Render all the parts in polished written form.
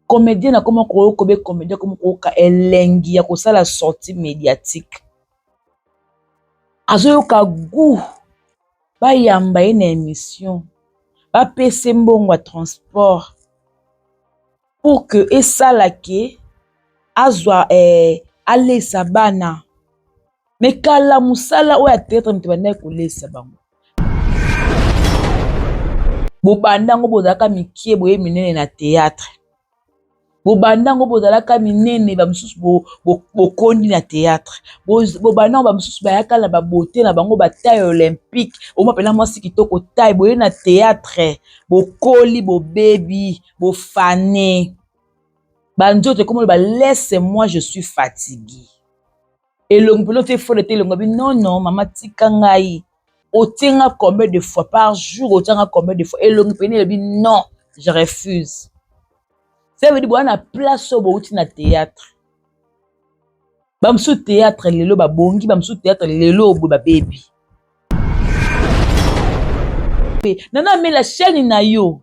comédien na comment kobe comédien comme koka elengi ya kosala sortie médiatique azoyoka goût bayamba ye na émission bapesa mbongo ya transport pour que esalake azwa alesa bana mais kala musala oyo ateatre moto bandaki kolesa bango bobandango bozalaka mikie boye minene na théâtre bobandango bozalaka minene bamosusu bokondi na théâtre bobandango bamosusu bayaka na babote na bango bataille olympique omapena mwasi kitoko taille boye na théâtre bokoli bobebi bofane banzoto comme laisse-moi je suis fatigué elongi pelo te fole te elongi non non mama tika ngai otenga combien de fois par jour otenga combien de fois elongi pene elobi non je refuse. Ça veut dire que na place au bouti na théâtre. Bamsou théâtre lelo ba bongi, bamsou théâtre lelo ba baby. Nana me la chaîne na yo.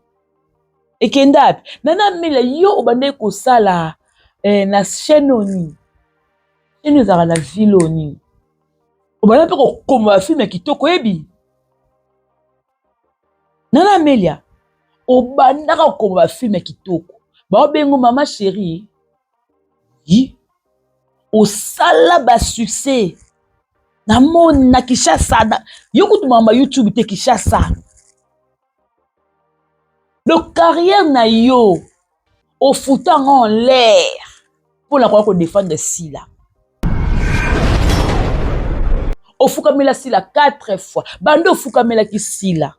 Et kendap, nana me la yo obande ko sala na chaîne oni. Chaîne za na ville oni. Obande pe ko koma film kitoko ebi. Nana Melia obanda ko koma film kitoko. Ba bengo mama chérie yi au sala ba succès na mon na Kishasa yokutu mama YouTube te Kishasa le carrière na yo au foutant en l'air pour la quoi défendre Sila au fukamela Sila 4 fois bando fukamela ki Sila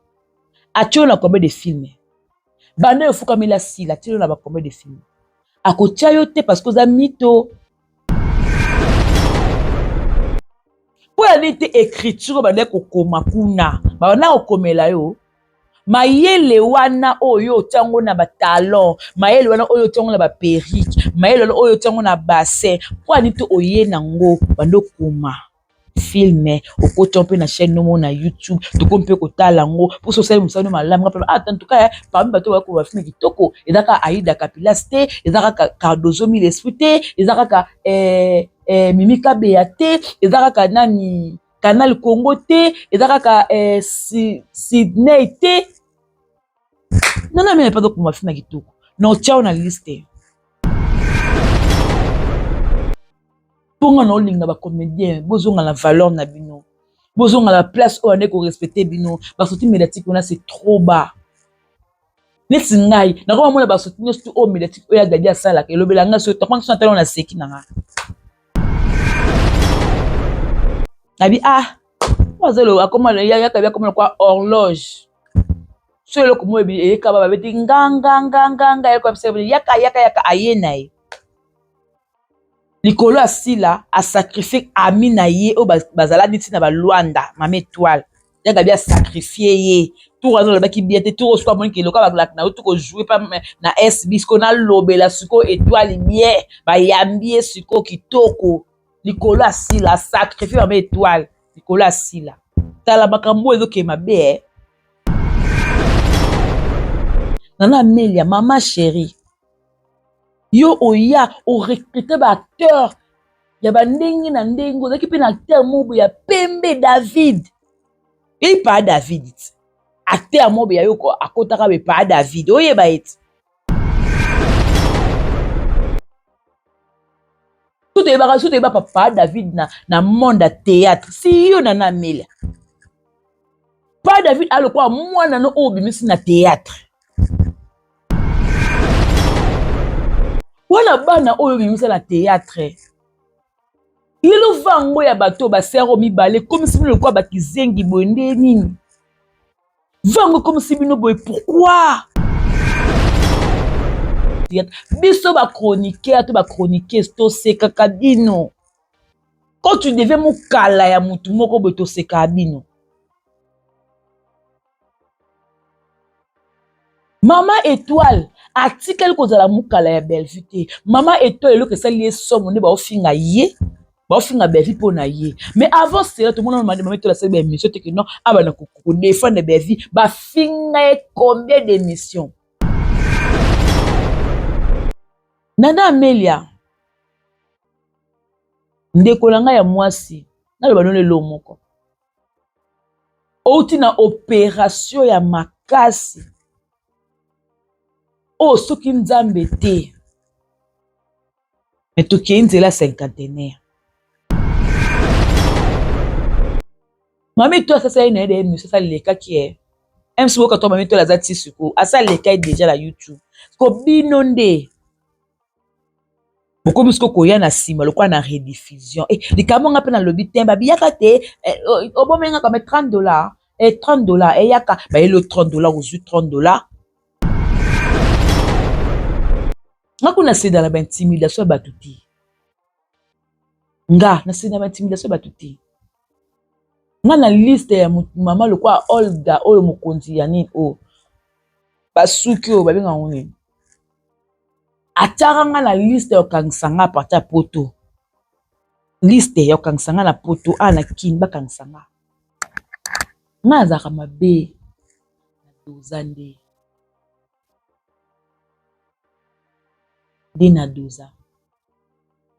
atio na combien de films bando fukamela Sila atio na ba combien de films akotia yo te parce que za mito pour aller te écriture bande kokoma kuna bana okomela yo mayele wana oyo tango na ba talon mayele wana oyo tango na ba perruque mayele wana oyo tango na bassin pour aller te oye nango bando koma filme okoto mpe na chaîne nomo na YouTube to kompe ko tala ngo pour social musano malamu en tout cas parmi bato ba ko filme kitoko ezaka Aïda Kapilaste ezaka Cardozo Milespute ezaka Mimika Beate ezaka nani Canal Congo te ezaka Sydney te nana mais pas donc ma filme kitoko non tiens na liste Ponga na olinga ba comédien bozonga la valeur na bino bozonga la place où on est ko respecter bino ba sortie médiatique on a c'est trop bas neti ngai na ko mona ba sortie nyonso o médiatique o ya gadi asala ke lobela nga so to kwa nsana na seki na nga nabi wazelo akoma ya kabia comme quoi horloge so le ko mo bi e ka ba beti nganga ya ko observer yaka ayenai Likolo asila a sacrifié ami na ye o bazala niti na ba Luanda mama étoile yaka bien sacrifié ye tout raison le baki bien te tout soit mon ki loka ba na tout ko jouer pas na SB ko na lobela suko étoile bien ba yambie suko kitoko likolo asila a sacrifié mama étoile likolo asila tala makambo ezo ke mabe nana Melia mama chérie yo oya o recruter ba acteur ya ba ndenge na ndenge ozaki pe na acteur mobo ya pembe David et pas David acteur mobo ya yo ko akotaka be pas David oye ba eti tout est ba papa David na monde à théâtre si yo nana Melia pas David alo kwa mwana no obimisi na théâtre wana bana oyo bimisa na théâtre lelo vango ya bato ba sero mibale comme si le quoi ba kizengi bonde nini vango comme si bino boy pourquoi biso ba chroniqueur to ba chroniqueuse to seka kabino quand tu devais mukala ya mutu moko boy to seka bino Mama étoile article kozala mukala ya Bellevue te mama étoile lo que ça lié somme ne ba ofinga ye ba ofinga Bellevue pona ye mais avant cela tout le monde m'a demandé la seule émission te que non abana ko défendre Bellevue ba finga combien d'émissions Nana Amelia ndeko na ngai ya mwasi naloba no lelo moko outi na opération ya makasi oyo soki nzambe te me tokei nzela cinquantenaire mami to asasa ye na ye de émission asalekaki MC woka to mami to aza ti siko asaleka ye déjà na YouTube ko bino nde bokomi siko koya na nsima lokola na rediffusion likambo nga mpe na lobi te babiyaka te obomenga kame $30 $30 eyaka bayelo $30 ozwi $30 nga kuna seda na baintimidation ya bato te nga na seda na baintimidation ya bato te nga na liste ya mama lokola Olga oyo mokonzi ya nini oyo basuki oyo babenga ngo nini atiaka nga na liste ya okangisa nga aparte ya poto liste ya okangisa nga na poto na kini bakangisa nga nga azalaka mabe na doza nde na doza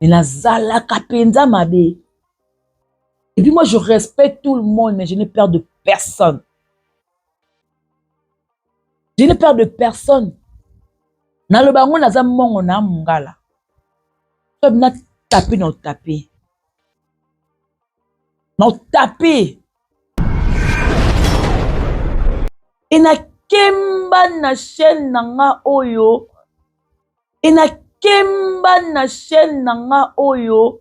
mais nazalaka penza mabe. Et puis moi je respecte tout le monde mais je n'ai peur de personne. Je n'ai peur de personne. Naloba ngo naza mongo na mungala. So na taper na taper. Na taper. Et na kemba na chaîne na nga oyo. Et na kemba na chaîne na nga oyo.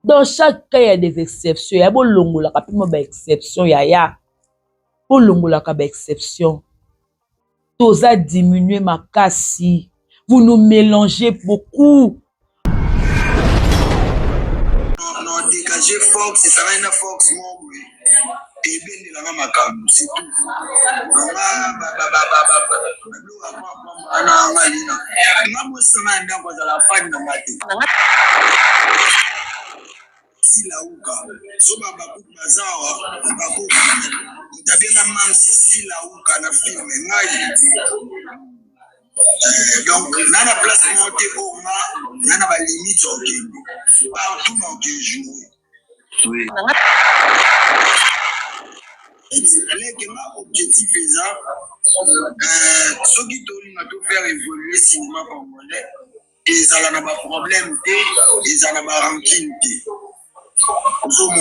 Dans chaque cas, il y a des exceptions. Il y a bon longola kapimo ba exception ya. Bon longola ka ba exception. Toza diminuer ma kasi. Vous nous mélangez beaucoup. Non, dégager Fox, ça va être Fox mon oui. Et bien il a ma cam, c'est tout. Silauka so babaku bazawa babaku tabena mam silauka na film ngai donc nana place monter au ma nana ba limite ok partout dans que jouer oui et ma objectif est ça ce qui doit nous faire évoluer le cinéma congolais et ça n'a pas problème et ça n'a pas rancune. Donc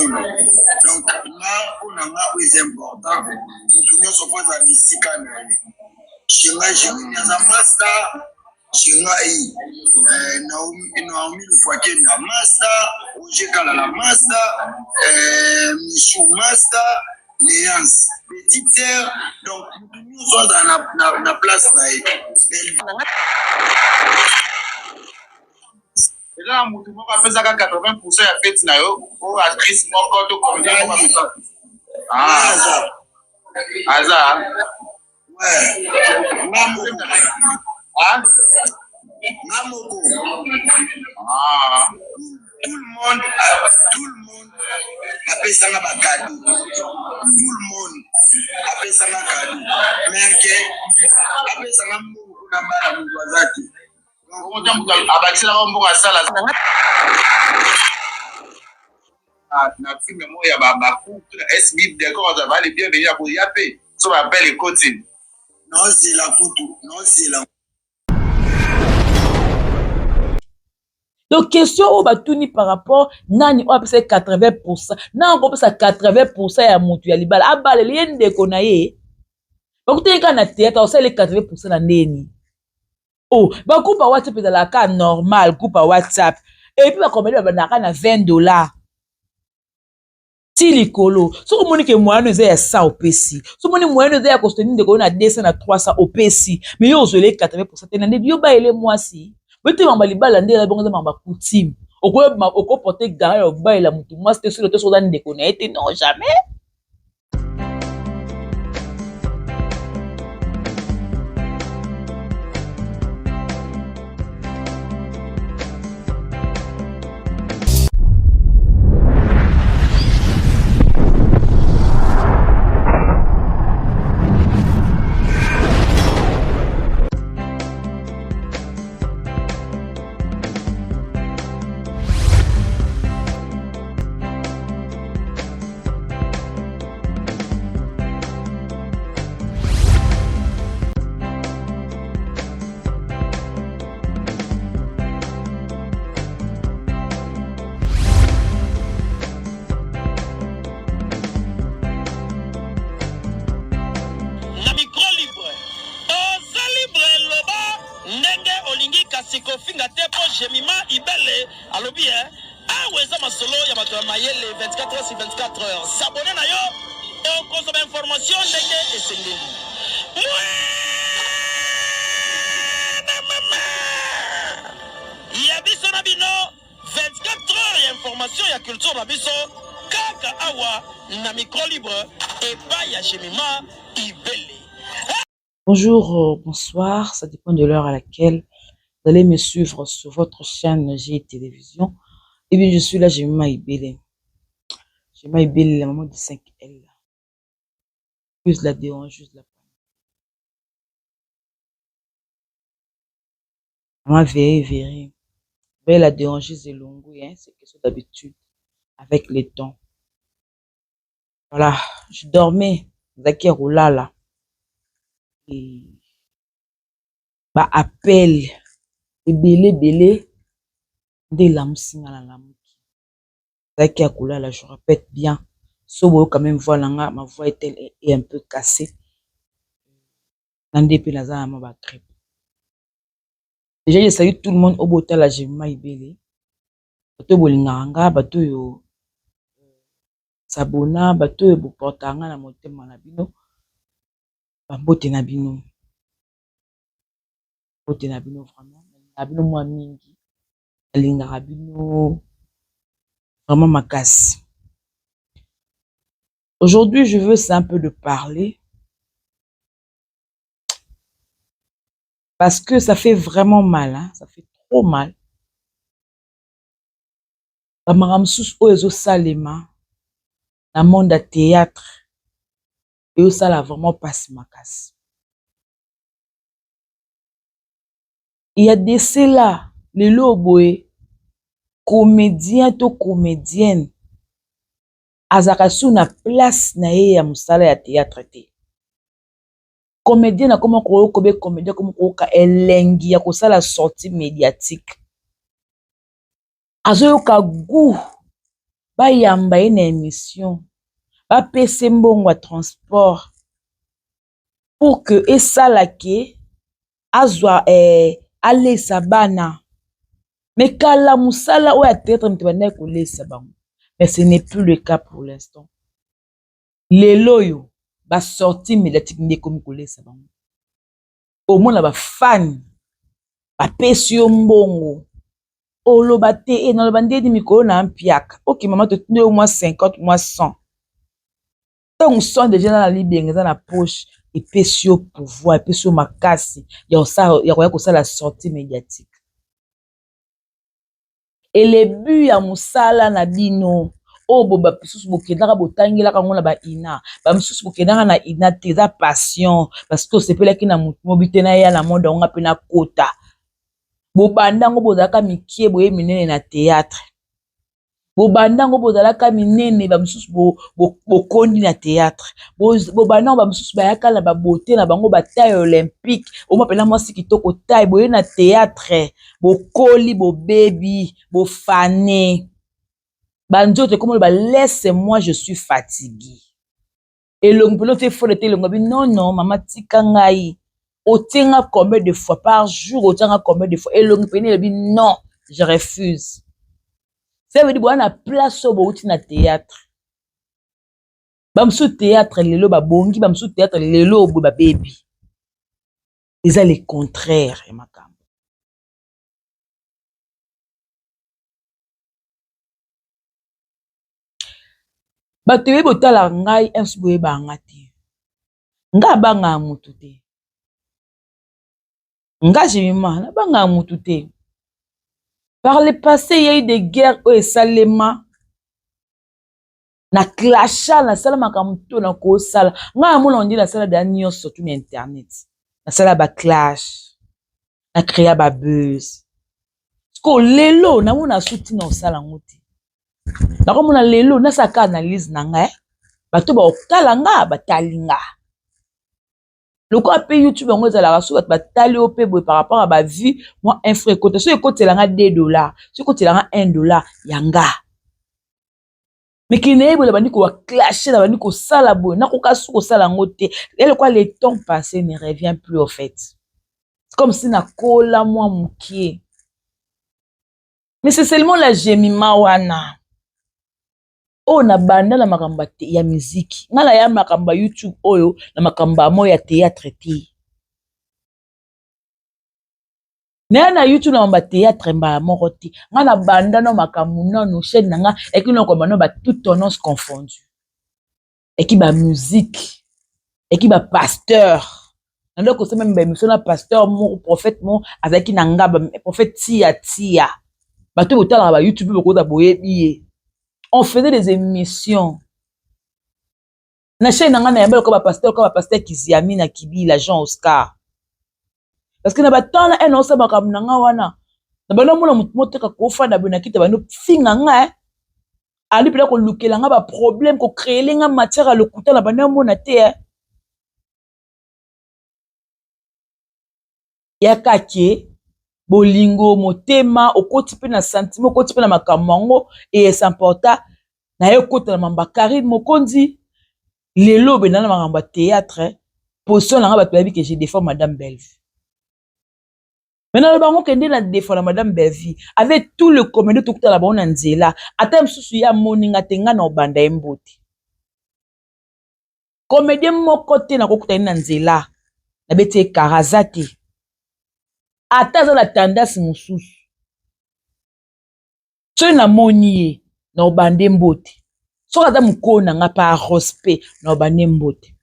là, on a c'est important. Nous devons se faire la musique. J'ai un master. J'ai Naomi Lufwake na master. Ojeka la master. Michou master. Léance petite sœur. Donc nous sommes dans la place là. Et là, on a fait 80% à fait na yo pour actrice moko to comédien moko. Ah, Aza. Ouais. Ah. Namoko. Ah. Tout le monde appelle ça un cadeau. Tout le monde appelle ça un cadeau. Mais que appelle ça un mot na bala muzati. Na film moya babaku SBIB d'accord ça va les bien venir pour yaper ça va appeler les cotines non c'est la photo non c'est la donc question au batuni par rapport nani o apesa 80% na on pesa 80% ya mutu ya libala abale liende kona ye bakuteka na théâtre on sait les 80% na ndeni. Oh, bah coupe à WhatsApp dans la carte normale, coupe à WhatsApp. Et puis, bah comme elle va na $20. Si likolo, so ko moni ke moyenne ze ya 100 opesi. So moni moyenne ze ya costume de ko na 200 na 300 opesi. Mais yo zo le 80% te na ndi yo ba ele mwasi. Bete mamba libala ndi la bongo mamba coutume. Oko porter garde au ba ela mutu mwasi te so le to so dan ndeko na ete non jamais. Mayele 24 heures sur 24 heures. S'abonner na yo et on consomme information ndenge et sengeli. Yabiso na bino 24 heures d'information ya culture na biso kaka awa na micro libre et pas ya Jemima Ibele. Bonjour, bonsoir, ça dépend de l'heure à laquelle vous allez me suivre sur votre chaîne G Télévision. Et bien, je suis là, Jemima Ibele. Jemima Ibele, la maman de 5L. Juste la dérange, juste la maman verré. Mais la déranger, c'est longue, hein, c'est quelque chose d'habitude avec le temps. Voilà, je dormais, Zaki Roulala. Et bah, appel, et belé, dès la moussina la lamouki. Zaki Roulala, je répète bien. Sobo, quand même, voilà, ma voix est un peu cassée. Nandé Penaza, ma grippe. Déjà, je salue tout le monde au bout de la Jemima Ibele. Bato bolinganga, bato yo sabona, bato yo boportanga na motema na bino. Bambote na bino. Bote na bino vraiment. Na bino mwa mingi. Alingaka bino vraiment makasi. Aujourd'hui, je veux un peu de parler. Parce que ça fait vraiment mal, hein? Ça fait trop mal. Bamaramsus oezo salema. Na monde à théâtre. Et ça là vraiment passe makasi. Il y a des ceux-là, les loboé, comédien to comédienne, azakasu na place na ye ya musala ya théâtre te. Comédien na comment kobe comédien comme koka elengi ya kosala sortie médiatique. Azoyoka goût ba yamba ye na émission, ba pese mbongo ya transport pour que esalake azwa alesa bana. Mais kala musala oya théâtre mtebana kolesa bango. Mais ce n'est plus le cas pour l'instant. Les loyo ba sorti médiatique ne comme kolesa bango. Au moins ba fan ba pesi yo mbongo. Oloba te na loba ndedi mikolo na ampiaka. OK maman te tunde au moins 50 moins 100. Donc sont déjà dans la libenge dans la poche et pesi yo pouvoir, pesi yo makasi. Ya koya la sortie médiatique. Et les buts à musala na bino o boba pisusu bokendaka botangela kango na ba ina ba misusu bokendaka na ina te za passion parce que sepelaki na mobite na ya na monde on pe na kota bobandango bozalaka mikie boye minene na théâtre bobandango bozalaka minene ba misusu bokondi na théâtre bobandango ba misusu bayaka na ba beauté na bango ba taille olympique o mapela mwasi kitoko taille boye na théâtre bokoli bobebi bofane banzote comme ba laisse-moi je suis fatigué et longue pelote faut le longue bi non maman tika ngai otenga combien de fois par jour otenga combien de fois et longue peine bi non je refuse. Ça veut dire bon na place au bouti na théâtre bamsu théâtre lelo ba bongi bamsu théâtre lelo bo ba baby ils ont les contraires et makam. Bato ye botala ngai ensu boye banga te. Nga banga mutu te. Nga Jemima na banga mutu te. Par le passé, il y a eu des guerres où salema na clasha na sala makamuto na ko sala. Nga amuna on dit la sala d'anio surtout na internet. Na sala ba clash. Na créa ba buzz. Ko lelo na muna suti na sala ngote. Na ko muna lelo na saka analyse na nga bato ba okala nga batalinga. Loko ape YouTube ngo za la rasu ba tali ope boy par rapport à ba vie moi un frère côté so écoute la nga $2 so écoute la nga $1 yanga. Mais qui n'est pas bandi ko clasher na bandi ko sala boy na ko kasu ko sala ngote et quoi le temps passé ne revient plus au fait. C'est comme si na kola moi mukie. Mais c'est seulement la Jemima wana. oyo na banda na makambo ya miziki nga na ya makambo ya YouTube oyo na makambo ya moyo ya théâtre te na na YouTube na makambo ya théâtre mbala moko te nga na banda na makambo nano chaîne na nga ekino komba no ba toute tendance confondue eki ba musique eki ba pasteur nando ko sema mbe mission na pasteur mo prophète mo azaki na ngaba prophète tia bato botala ba YouTube boko da boyebi on faisait des émissions na chaîne na nga na yambelo ko ba pasteur Kiziami na Kibila Jean Oscar parce que na batana en osa makambo na nga wana na bana mona moteka kofa na bona kita bano finga nga ali pela ko lukela nga ba problème ko créer nga matière à lokuta na bana mona te ya kake bolingo motema okoti pe na sentiment okoti pe na makambo yango et s'importa na ye kota na mamba Karine Mokonzi lelo be na makambo théâtre position na nga bato yabi que je défends madame Bellevue maintenant le bango kende na défendre madame Bellevue avec tout le comédie tout la bona nzela ata msusu ya moninga tenga na obanda embote comédie moko te na kokuta na nzela na beti karazati ata za la tendance mususu so na moni ye na obande mbote so ata mukona nga pa respect na obande mbote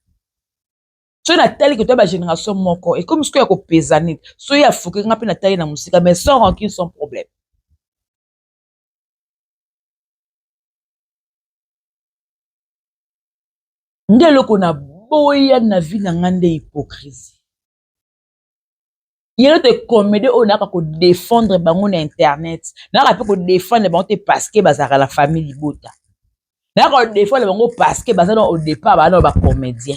so na tali que toi ba génération moko et comme ce que ya ko pesani so ya fuke nga pe na tali na musika mais sans rancune sans problème ndelo ko na boya na vie na ngande hypocrisie yelo te comédie on a ko défendre bango na internet na ka pe ko défendre bango te parce que bazaka la famille libota na ko défendre bango parce que bazana au départ ba comédien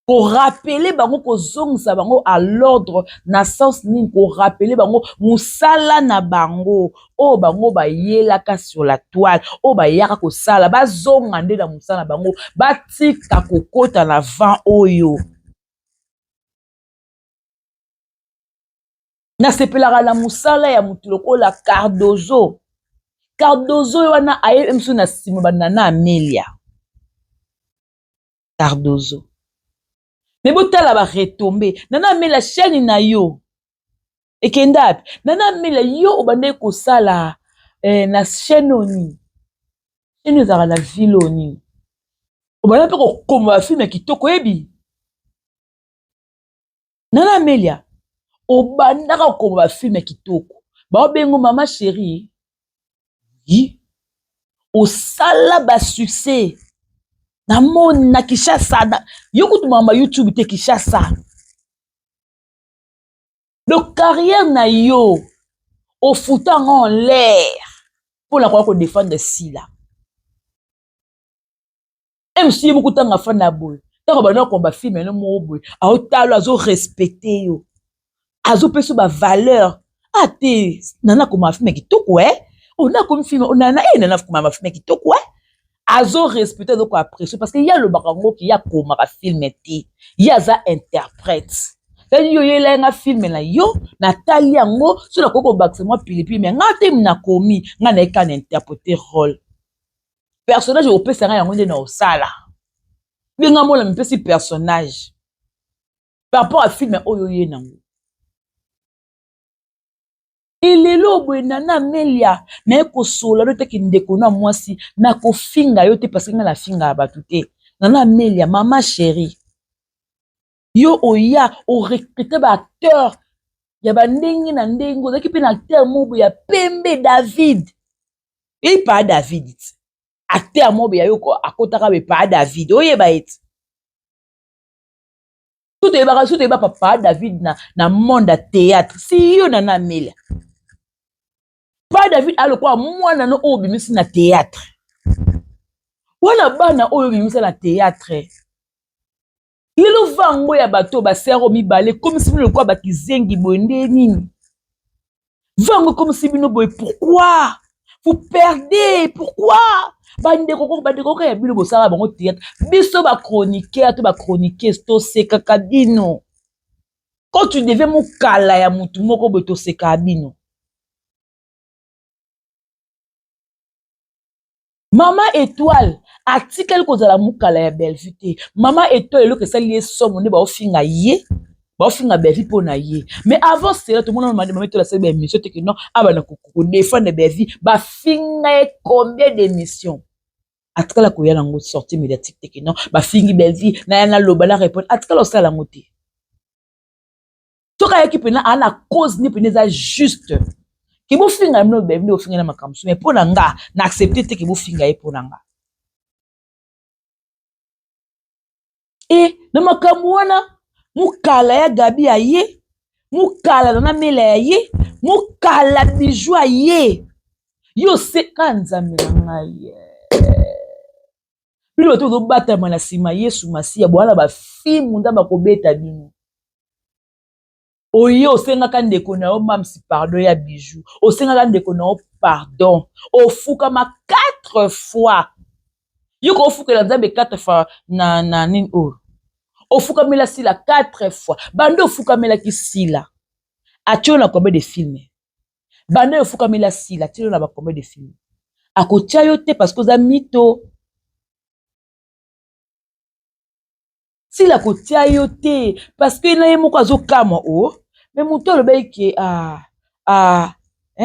pour rappeler bango ko zongsa bango à l'ordre na sens nini ko rappeler bango musala na bango o bango ba yelaka sur la toile o ba yaka ko sala ba zonga nde na musala bango ba tika kokota na vent oyo na sepelaka na musala ya mutu lokola Cardozo wana aye msu na sima banana Amelia Cardozo mais botala ba retomber nana Amelia chaîne na yo ekenda nana Amelia yo obande ko sala na chaîne oni chaîne ezaka na ville oni obande pe ko komba film kitoko ebi nana Amelia obandaka komba film kitoko ba bengo mama chérie yi osala ba succès na mon na Kishasa yo kutuma ma YouTube te Kishasa le carrière na yo au foutant en l'air pour la ko défendre sila MC beaucoup tanga fana boy tanga bana komba film no mo boy a otalo azo respecter yo azo peso ba valeur ate nana koma film kitoko on a comme film on a nana koma film kitoko azo respecter donc apprécier parce que y a le bakango qui y a koma ka film te y a za interprète yo yela nga film na yo natali yango so na koko bakse moi pilipi mais nga te na komi nga na ka interpréter rôle personnage au pesa nga yango nde na osala binga mola mpesi personnage par rapport à film oyo ye nango elelo boye nana Amelia na ekosola no te kindeko na mwasi na kofinga yo te parce que nga na finga bato te nana Amelia mama chérie yo oya o recruter ba acteur ya ba ndenge na ndenge ozaki pe na acteur mobo ya pembe David et pas David acteur mobo ya yo akotaka be pas David oyeba eti tout est papa David na monde théâtre si yo nana Amelia pas David alokwa mwana no oyo bimisi na théâtre wana bana oyo bimisi na théâtre lelo vango ya bato basero mibale comme si bino kwa bakizengi boye nde nini vango comme si bino boye pourquoi vous perdez pourquoi bandeko ya bino bosala bango théâtre biso ba chroniqueur to ba chroniqueuse to sekaka bino quand tu devais mokala ya mutu moko boye to sekaka bino Mama étoile article kozala mukala ya Bellevue te. Mama étoile lo que ça lié somme ne ba ofinga ye. Ba ofinga Bellevue pona ye. Mais avant cela tout le monde m'a demandé de la série émission te que non aba na ko défendre Bellevue ba finga combien d'émissions. Article la koya nango sortie médiatique te que non ba fingi Bellevue na yana loba la répondre article ça la ngote. Toka yaki pena ana cause ni pena juste. Ki bo finga mno Bellevue o finga na makamsu mais pona nga na accepter te ki bo finga ye pona nga. E na makambo wana mukala ya Gabi aye mukala na mela ya ye mukala bijou aye yo se kanzambe na ngai bino to do batama na sima Yesu Masiya bwana ba fi munda bakobeta bino oye osengaka ndeko na yo mamsi pardon ya bijou osengaka ndeko na yo pardon ofuka ma 4 fois yo ko ofukela Nzambe 4 fois na nini o ofukamela sila 4 fois bando ofukamela ki sila atio na combien de films bando ofukamela sila atio na ba combien de films akotia yo te parce que za mito sila kotia yo te parce que na ye moko azokama o mais muto alobaki ke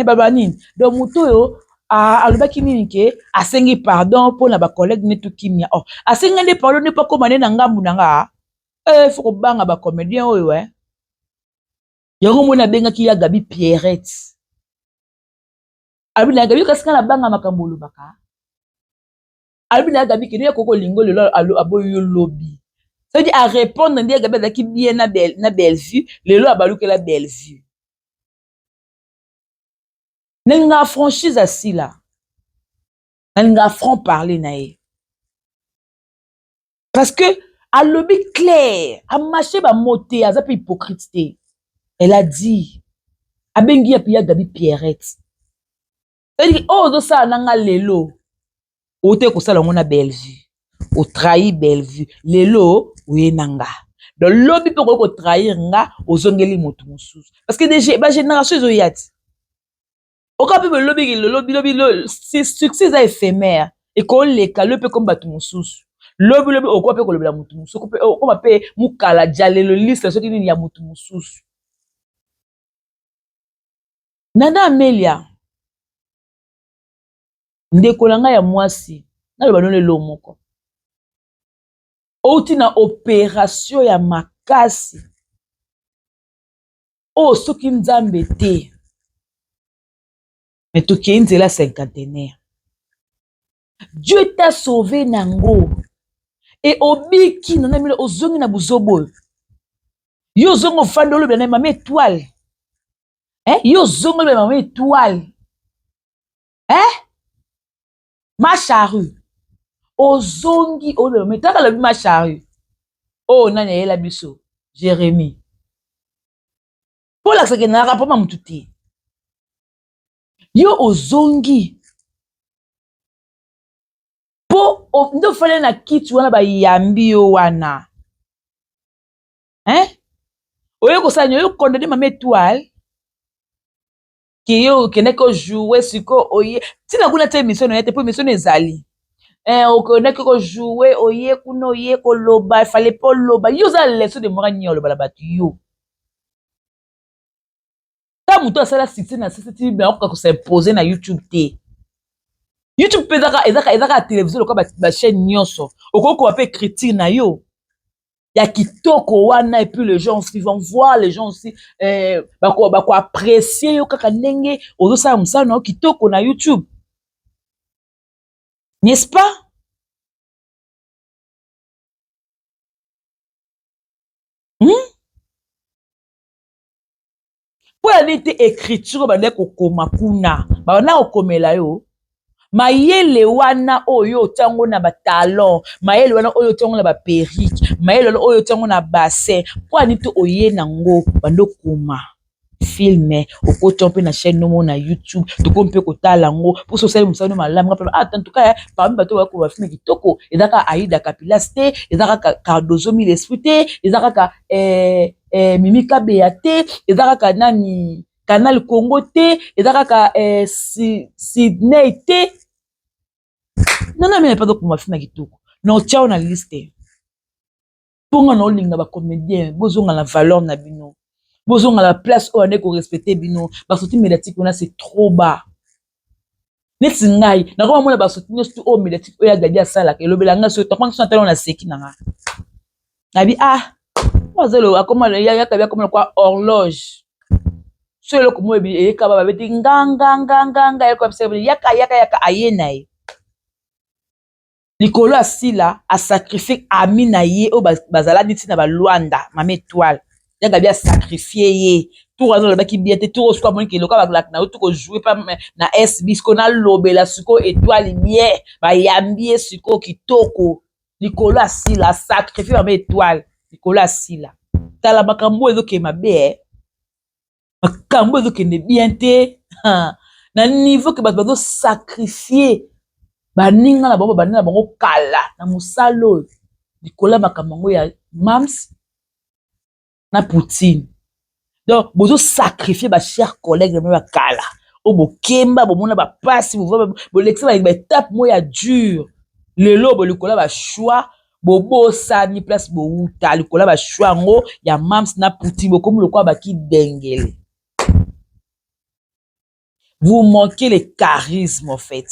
baba nini donc muto yo alobaki nini ke asengi pardon mpona ba collègue netu kimia oh asengi nde pardon ne pas komane na ngambu na nga faut kobanga ba comédien oyo yango mona bengaki ya Gabi Pierrette albi na Gabi kasi na banga makambo lobaka albi na Gabi ke ne koko lingo lelo aboyo lobby ça dit à répondre ndi Gabi azaki bien na Bellevue lelo abaluke la Bellevue nenga franchise asila nenga franc parler na ye parce que à lobby clair a marché ba moté aza pe hypocrite te. Elle a dit abengi ya pia Gabi Pierrette elle dit oh do ça nanga lelo o te ko sala ngona Bellevue o trahi Bellevue lelo oye nanga donc lobby pe ko trahir nga ozongeli motu mosusu parce que déjà ba génération zo yati o ka pe le lobby c'est succès ça éphémère et ko leka le pe comme batu mosusu lobby o ko pe ko lobela motu mosusu ko ba pe mukala jalelo liste soki nini ya motu mosusu Nana Amelia ndeko na nga ya mwasi na loba nole lo moko outi na opération ya makasi o soki Nzambe te mais tokei nzela cinquantenaire Dieu t'a sauvé nango et obiki na mile ozongi na buzobo yo zongo fando lo na mama étoile yo zongo lo mama étoile ma charrue ozongi olo metaka la ma charrue oh nani yela biso Jérémie pour la seke na rapport mutu te yo ozongi po ndo fale na kitu wana ba yambi yo wana oyo kosanya yo condamner mama étoile ki yo kene ko jouer siko oye tina kuna te émission na yete po émission ezali okone ko jouer oye kuna oye ko loba il fallait pas loba yo za leçon de morale nyolo bala batu yo ta muto asala succès na CCTV ba ko s'imposer na YouTube te YouTube pe ezaka télévision loka ba chaîne nyonso okoko ba pe critique na yo ya kitoko wana et puis les gens aussi vont voir les gens aussi bako apprécier yo kaka ndenge ozo sala musala na kitoko na YouTube n'est-ce pas po ya nini te écriture bande kokoma kuna bana kokomela yo mayele wana oyo otango na batalon mayele wana oyo otango na baperike mayele wana oyo otango na bassin po ya nini te oye nango bando koma filme okota mpe na chaîne nomo na YouTube toko mpe kotala ngo po so sali musano malamu ngapa en tout cas parmi bato ba ko ba filme kitoko ezaka Aïda Capilas te ezaka Cardozo Mille Esprit te ezaka Mimi Kabeya te ezaka nani Canal Congo te ezaka Sydney te Non, non, mais pas de comment faire tout. Non, tiens, on a liste. Pour on a linga ba comédien, besoin la valeur na bino. Besoin la place où on est qu'on respecter bino. Parce que médiatique on a c'est trop bas. Neti ngai, na kwa mona ba soutien surtout au médiatique o ya gadi asala ke lobela nga so to kwa so tellement na seki na nga. Nabi ah, ozelo akoma ya kabia comme quoi horloge. So le komo ebi e ka ba beti nganga e ko observer yaka ayena e. Likolo asila a sacrifier ami na ye o bazala niti na ba Luanda mama étoile. Ya gabi a sacrifier ye. Tout raison le baki bien te tout soit mon ki loka ba na tout ko jouer pas na SB ko na lobela suko étoile bien ba yambie suko kitoko. Likolo asila a sacrifier mama étoile. Likolo asila. Tala makambo ezo ke mabe makambo ezo ke ne bien te. Na niveau que bazo sacrifier baninga na bango baninga na bango kala na musalo likola makambo ya Mams na Poutine. Donc bozo sacrifier ba chers collègues na kala o bokemba bomona ba passe bo lexa ba étape mo ya dur lelo bo likola ba choix bobo sani place bo uta likola ba choix ngo ya Mams na Poutine bokomi lokwa ba ki dengele. Vous manquez le charisme en fait.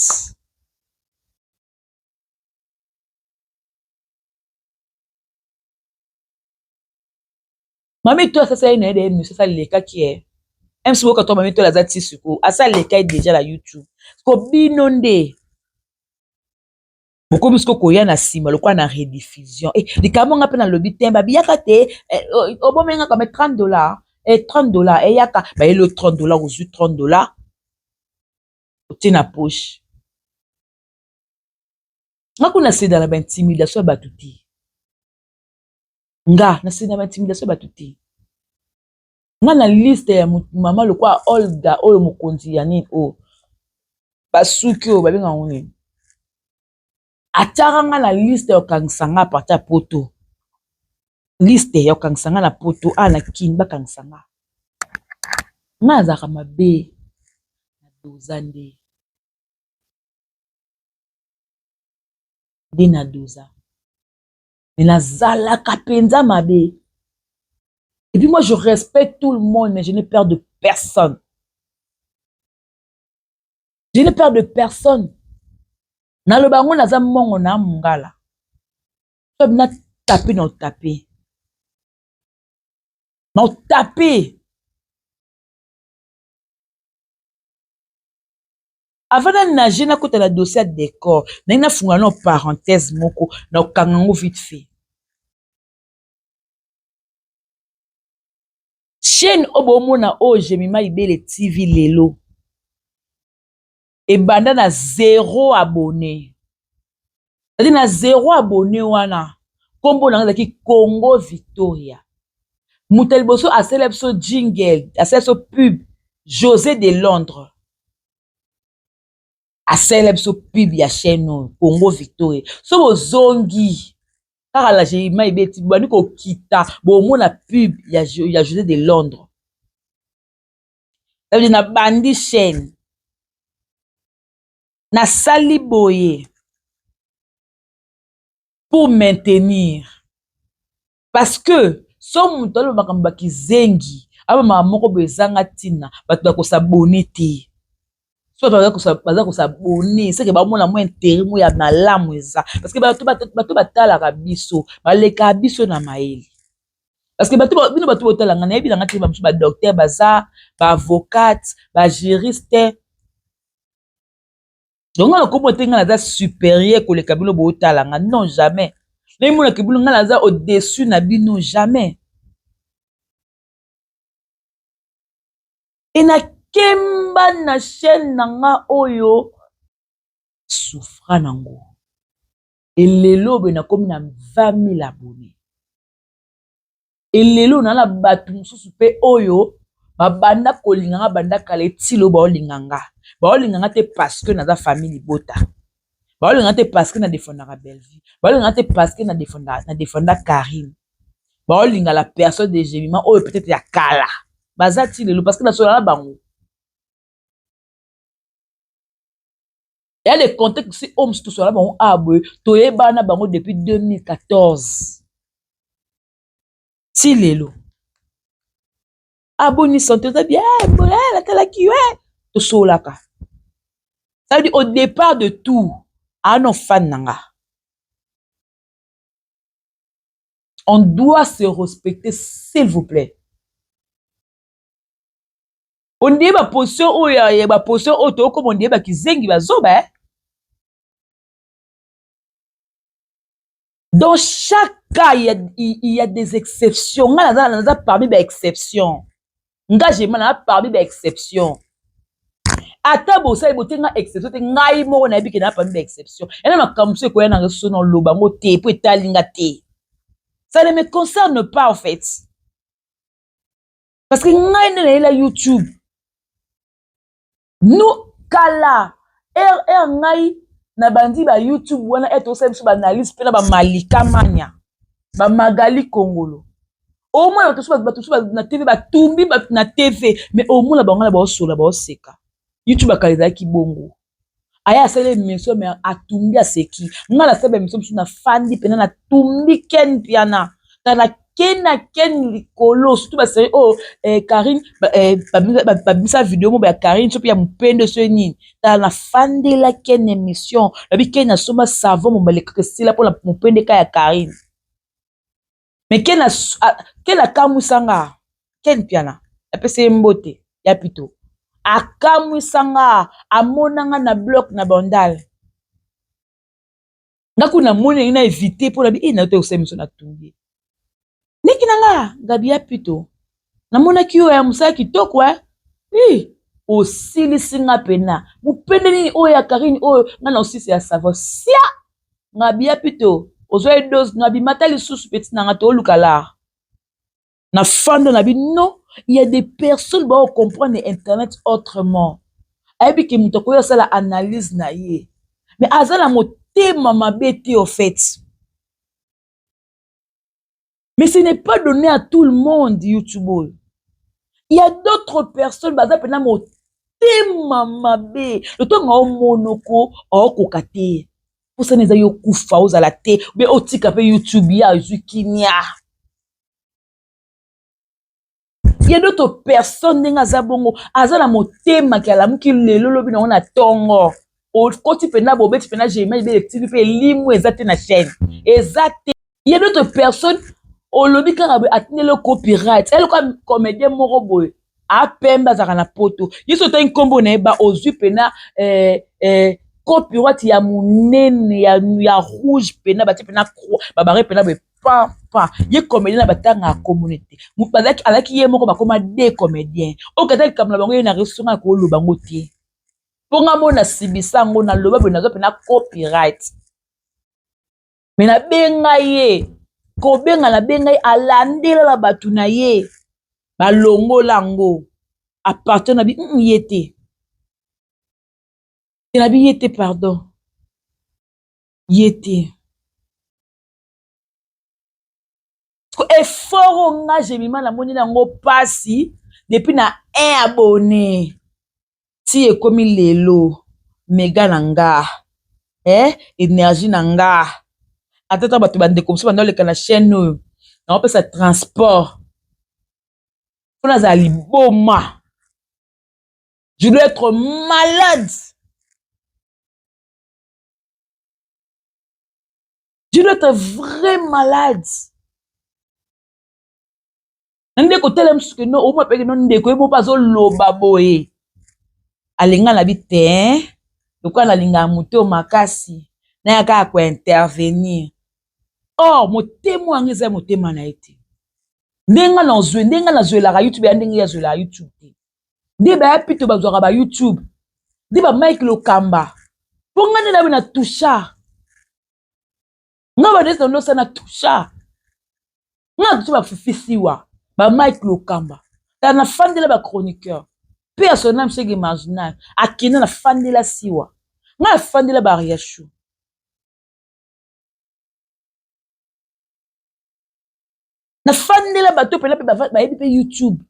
Mami toi ça une aide monsieur ça le cas qui est même si vous quand mami toi la zati suko asa le cas déjà la YouTube ko binonde beaucoup musko ko ya na sima le quoi na rediffusion et les kamonga pe na lobby temba biyaka te obomenga comme $30 et $30 et yaka ba le $30 ou $30 otina poche ngakuna c'est dans la intimidation batuti nga na c'est dans intimidation batuti. Nga na liste ya mama lokwa Olga oyo mokonzi ya nini o basuki oyo babenga ngoni ataka nga na liste ya okangsanga parti ya poto liste ya okangsanga na poto ana kin bakangsanga nga azaka mabe na doza nde na doza mais nazalaka penza mabe. Et puis moi, je respecte tout le monde, mais je n'ai peur de personne. Je n'ai peur de personne. Na le bango naza mongo na mungala. Comme na taper non taper. Non taper. Avant de nager na côté la dossier de décor, na funga no parenthèse moko na kangango vite fait. Chaîne obomona o jemima ibele TV lelo. Et banda na 0 abonné. C'est-à-dire na 0 abonné wana. Kombo na ki Congo Victoria. Moutel boso a célèbre so jingle, a célèbre so pub José de Londres. A célèbre so pub ya chaîne Congo Victoria. So bozongi. Car la jemima ibele bani ko kita bo mona pub ya José de Londres. Ça veut dire na bandi chaîne. Na sali boye pour maintenir parce que so mutu alobaka mbaki zengi aba mama moko bezanga tina bato ba ko s'abonner te so baza ko s'abonner c'est que ba mona mo intérêt mo ya malamu eza parce que bato batalaka biso baleka biso na maeli parce que bino bato botalanga na yebi nanga te ba musu ba docteur baza ba avocate ba juriste. Donc on a compris nga naza supérieur que le kabilo bo talanga non jamais. Les mon kabilo nga naza au-dessus na bino jamais. Et na kemba na chaîne nanga oyo souffra nango. Et lelo be na komi na 20 000 abonnés. Et lelo na la batu mususu pe oyo babanda kolinganga banda kale tilo ba olinganga. Ba olinganga te parce que naza famille bota. Ba olinganga te parce que na défendaka Belleville. Ba olinganga te parce que na défenda Karim. Ba olinga la personne de Jemima oyo peut-être ya kala. Baza ti lelo parce que na sola bango. Il y a des contextes si hommes tout cela bon abwe toyebana bango depuis 2014. Si lelo. Aboni santé bien, la tala qui ouais, to solaka. Ça veut dire au départ de tout, non fan nanga. On doit se respecter, s'il vous plaît. On dit ma position ou ya ma position auto comme on dit ba kizengi ba zoba. Dans chaque cas, il y a des exceptions. On a parmi des exceptions. Engagement parmi des exceptions. Ata bosa ebote nga exception te ngai mo na biki na parmi des exceptions. Et là ma kamse ko na reso no loba ngo te po etalinga te. Ça ne me concerne pas en fait. Parce que ngai na la YouTube. Nous kala ngai na bandi ba YouTube wana eto semso ba analyse pe na ba malika manya. Ba magali kongolo. Au moins na TV ba tumbi na TV mais au moins la bango na ba sola ba seka. YouTube akaliza ki bongo. Aya sele mission mais atumbi aseki. Nga la sebe mission na fandi pena na tumbi ken piana. Na ken likolo surtout ba série Karine ba bisa vidéo mo ba Karine so pia mpende so nini. Na fandi la ken émission. La bi ken na soma savon mo baleka sila pour la mpende ka ya Karine. Mais ken la kamusanga ken piana. Apese mbote ya pito. Akamwisanga amonanga na bloc na bandal. Ngaku na moni ina éviter pour la bi na te osemiso na tumbi. Niki nanga Gabia pito. Na mona kiyo ya musa kitoko osili singa pena. Mupende ni ya Karine ngana osisi ya savo. Sia Gabia pito. Ozwe dose na bi matali susu petit nanga to lukala. Na fando na bi non. Il y a des personnes qui comprennent Internet autrement. Et puis, qui ont fait l'analyse. Mais azala motema mabete au fait. Mais ce n'est pas donné à tout le monde, YouTube. Il y a d'autres personnes qui ont motema mabe. Le temps où monoko, kokate. Pour ça, nous avons kufa aux la té. Mais au tika pe YouTube, ya zukinia. Il y a d'autres personnes qui ont azala motema ki ala muki lelo lobi na ona tongo. O koti pena bobe ti pena jema be active pe limu ezate na chaîne. Ezate. Il y a d'autres personnes au lobi ka atine le copyright. Elle comme comédien moko boy. A pemba za na poto. Yiso ta nkombo na ba ozu pena copyright ya munene ya rouge pena ba ti pena ba bare pena be pa ye comédien na batanga a communauté mupazaki alaki ye moko bakoma de comédien okataki kamla bango ye na restaurant ko lo bango tie ponga mona sibisa ngo na loba bona zo pena copyright mais na benga ye ko benga na benga ye alandela la batu na ye balongo lango appartient na bi yete na bi yete pardon yete effort nga jemima na moni na ngo pasi depuis na 1 abonné ti ekomi lelo mega na nga énergie na nga atata bato bandeko mosusu bandoleka na chaîne oyo na opesa transport mpona azala liboma je dois être malade je dois être vrai malade. Ndeko tele msuke no o mapeke no ndeko ebo pazo loba boye alinga na bite lokwa na linga muto makasi na yaka ko intervenir motemo angeza motema na ete ndenga na zwe la YouTube ya ndenga ya zwe la YouTube te nde ba pito bazwaka ba YouTube nde ba Mike Lokamba ponga nde na toucha ngaba desa no sana toucha nga tu ba fifisiwa ba Mike Lokamba ta na fandela ba chroniqueur personnel msege marginal akina na fandela siwa nga fandela ba riachu na fandela ba to pela pe ba yebi pe YouTube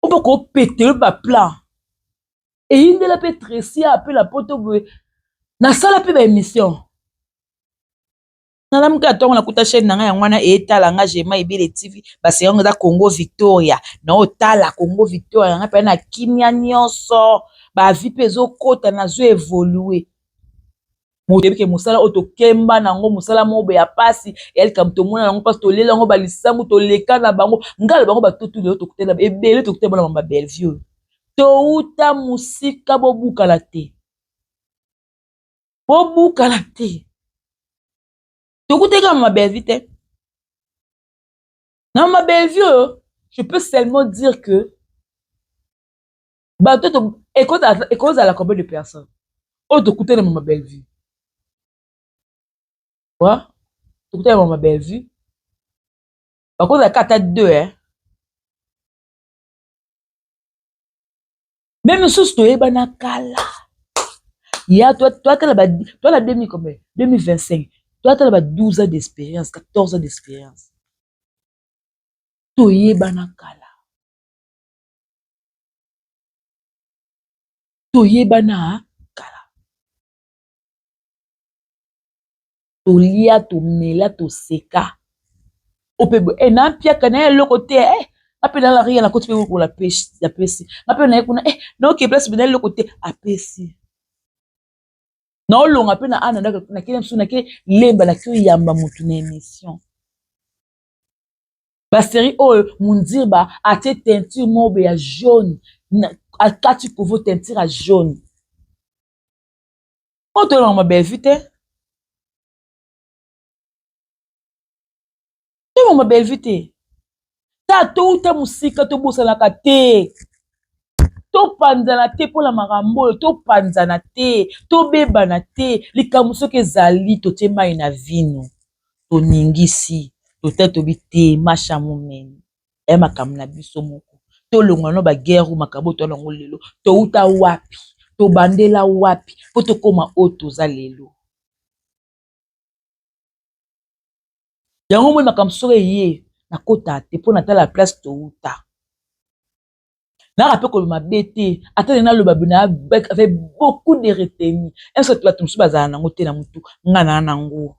opo ko péter ba plan et indela pe Tracy appelle la poto nasala mpe baémission nalamuka ntongo nakuta chaîne na ngai yango wana etala nga Gema Ebele TV base yango eza Congo Victoria na otala Congo Victoria nga mpe na kimia nyonso bavi mpe ezokota nazo évolue moto ebike mosala oyo tokemba nango mosala mobo ya pasi eyalika tomona nango mpasi tolela yango balisangu toleka na bango ngala bango batutu lelo tokutela ebele tokutela bona mamba Bellevue touta musika bobukala te bobukala te tokuteka mama Bellevue te na mama Bellevue je peux seulement dire que bato ekozala combien de personnes oyo tokutela mama Bellevue wa tokutela mama Bellevue bakozala kata 2 même misusu toyebana kala ya toatala 2000 combien 2025 toatala ba 12 ans d'expérience 14 ans d'expérience toyebana kala toyebana kala tolia tomela toseka opebo na mpiaka na eloko te ape na la ria na koti pe ko la pêche ya pesi ape na ekuna na oke place bina eloko te apesi na olonga pe na ana na kile msu na ke lemba na ki yamba mutu na émission ba série oyo mundirba atie teinture mobe ya jaune akati kovo teinture ya jaune oto na ma Bellevue te ma Bellevue te ta touta musika tobosanaka te topanzana te mpo na makambo oyo topanzana te tobebana te likambo soki ezali totie mai na vino toningisi totali tobi te masha momeni eya makambo na biso moko tolongwa no baguerre makambo oyo toyango lelo touta wapi tobandela wapi mpo tokóma oyo toza lelo yango moi makambo soki eye nakota te mpo natala place touta naka mpe koloma be te atali naloba bina avec beaucoup de retenue est-ce que bato mosusu bazala nango te na mutu nga na nango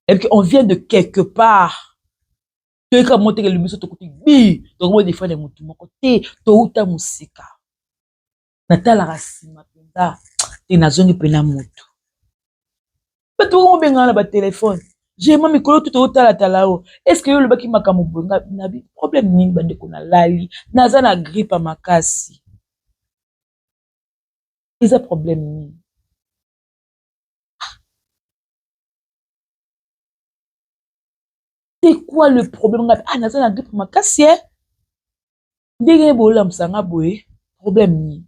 et puis on vient de quelque part toyeka motekele biso tokuti bi tokomo defendre mutu moko te touta musika natalaka nsima mpenza te nazongi mpena mutu bato komobengana na batelefone Gema mikolo tu totalatala o est-ce que yo olobaki makambo boye na bi problème nini bandeko nalali naza na grippe makasi eza problème nini c'est quoi le problème naza na grippe makasi ndenge bolamusanga boye problème nini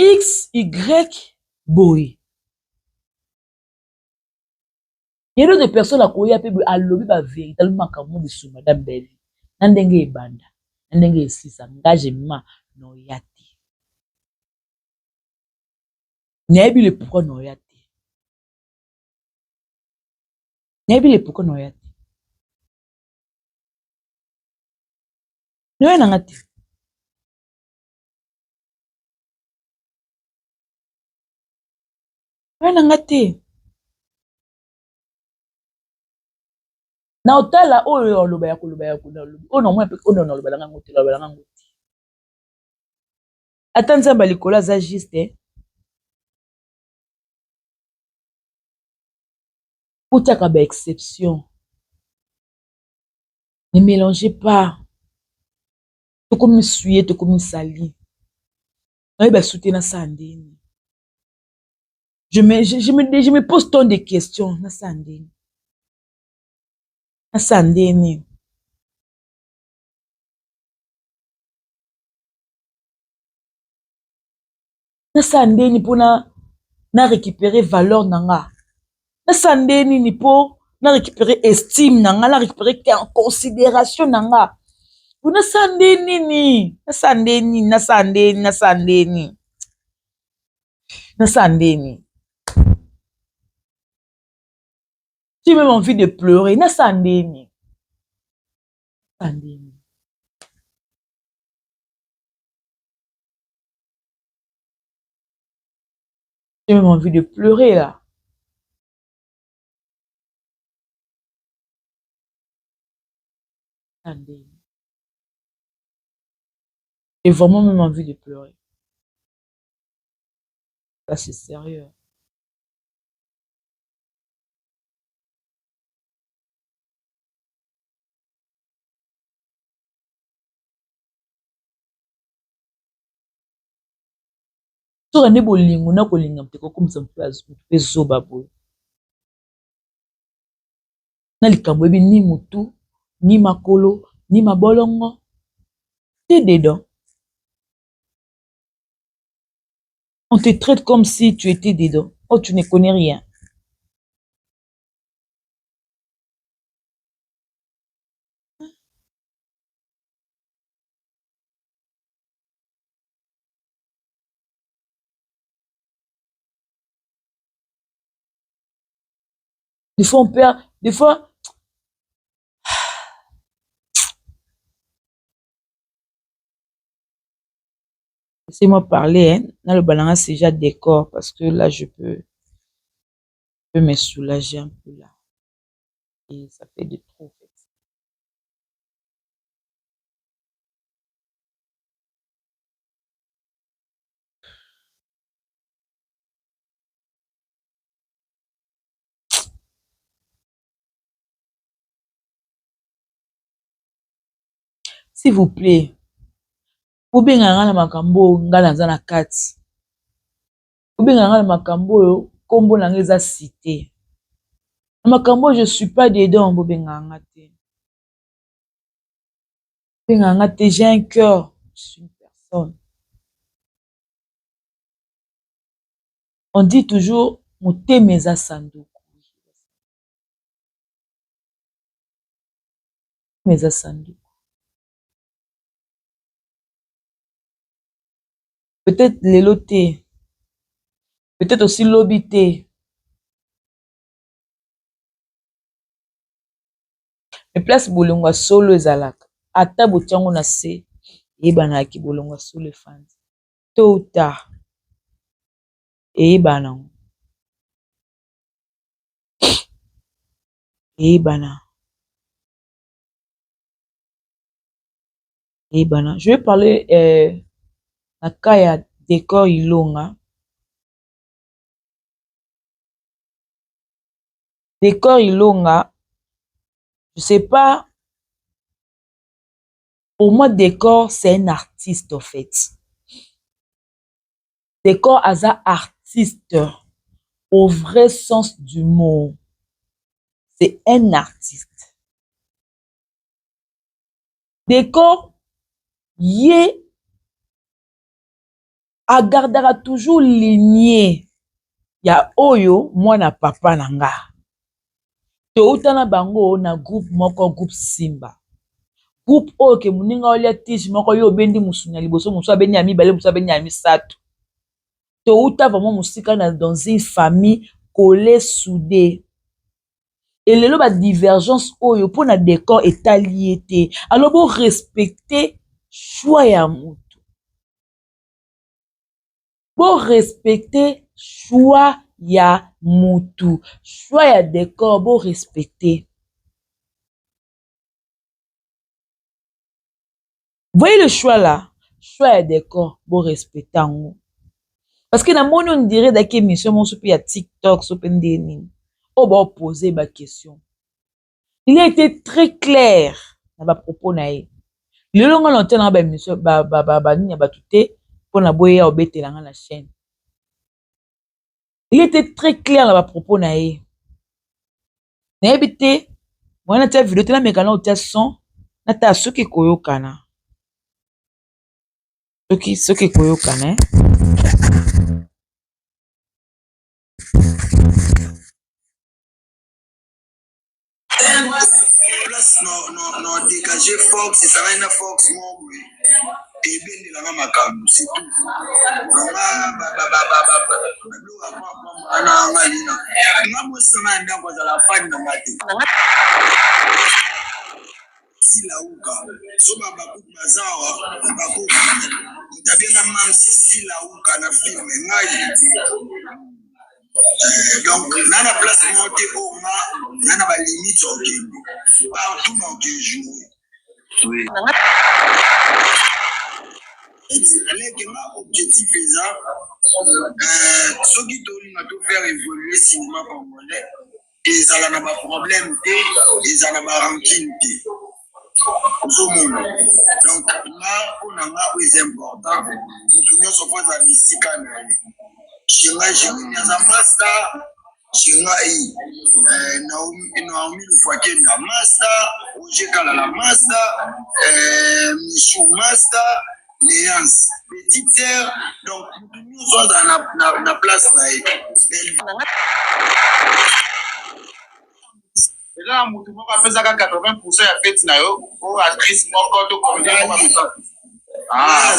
X, Y, boy. Il y a d'autres personnes à quoi il y a lobby ba véritablement comme de madame Bellevue. Nandenge banda, nandenge sisa engagement no yati. N'yabi le pourquoi no yati. N'yabi le pourquoi no yati. No yanangati. Yanangati. Na otala oyo oloba ya koloba ya koloba ono mwa pe ono na oloba langa ngoti oloba langa ngoti ata nzamba likolo za juste utaka ba exception ne mélangez pas tokomi suye tokomi sali na ba soutenir na sandini je me pose tant de questions na sandini Asandeni. Nasandeni pona na récupérer valeur nanga. Nasandeni ni po na récupérer estime nanga, na récupérer considération nanga. Pona sandeni ni. Nasandeni. J'ai même envie de pleurer. Nasandeni. Nasandeni. J'ai même envie de pleurer là. J'ai vraiment même envie de pleurer. Ça, c'est sérieux. Soki nde bolingo na kolinga mpe kokomisa mpe ezoba boye. Na likambo yebi ni mutu, ni makolo, ni mabolongo. T'es dedans. On te traite comme si tu étais dedans. Oh, tu ne connais rien. Des fois, on perd. Des fois, laissez-moi parler. Hein. Dans le balance, c'est déjà décor parce que là, je peux me soulager un peu là. Et ça fait de trop. S'il vous plaît, bobenganga na makambo oyo nga naza na kati. Bobenganga na makambo oyo kombo nanga eza cité. Na makambo oyo je suis pas dedans, bobenganga te. Bobenganga te, j'ai un cœur, je suis une personne. On dit toujours motema eza sanduku. Eza sanduku. Peut-être lelo te. Peut-être aussi lobi te. Mais place bolongwa solo ezalaka. Ata botiango na se, eyebanaki bolongwa solo efandi. Tôt ou tard, eyebana. Eyebana. Eyebana. Je vais parler na cas ya décor Ilonga. Décor Ilonga, je sais pas. Pour moi, Décor, c'est un artiste, en fait. Décor, asa artiste, au vrai sens du mot. C'est un artiste. Décor, yé, agardera toujours ligné. Ya oyo, moi na papa nanga. Toutana bango na groupe moko, groupe Simba. Groupe oyo ke muninga olia tiche moko yo bendi musunya liboso musu abeni ya mibale musu abeni ya misato. Touta vraiment musika na dans une famille collée soudée. Et lelo ba divergence oyo pour na décor etali te. Alors bon respecter choix ya mutu. Bon respecter choix ya mutu. Choix ya décor bon respecter. Voyez le choix là, choix et décor, bon respectant. Parce que dans mon on dirait que émission mon soupi à TikTok, sopendening. On va poser ma question. Il a été très clair dans ma propos naïe. Le long on entend dans ma émission ni ba touté pour na boyer obéter dans la chaîne. Il était très clair dans ma propos naïe. Na ebité moi na ta vidéo tena mekana o ta son na ta soki koyokana. Soki koyokana. Place non dégager Fox, ça va une Fox mon et bien de la macabre, c'est tout. Silauka so babaku mazawa babaku mtabenga mamsi silauka na filme ngai Donc, dans la place montée au on a la limite au game. Partout dans le jouer. Oui. Objectif est ça. Ceux qui doivent faire évoluer le cinéma congolais, ils ont un problème, ils ont un ranking. Donc, là, on a un plus important. Nous devons se faire des mystiques. J'ai un master. Chingai Naomi Lufakenda master, Roger Kalala master, Michou master, Léance petite sœur. Donc nous sommes dans la place là. Et là, on fait ça 80% à fête na yo, ou actrice moko to comédien moko. Ah,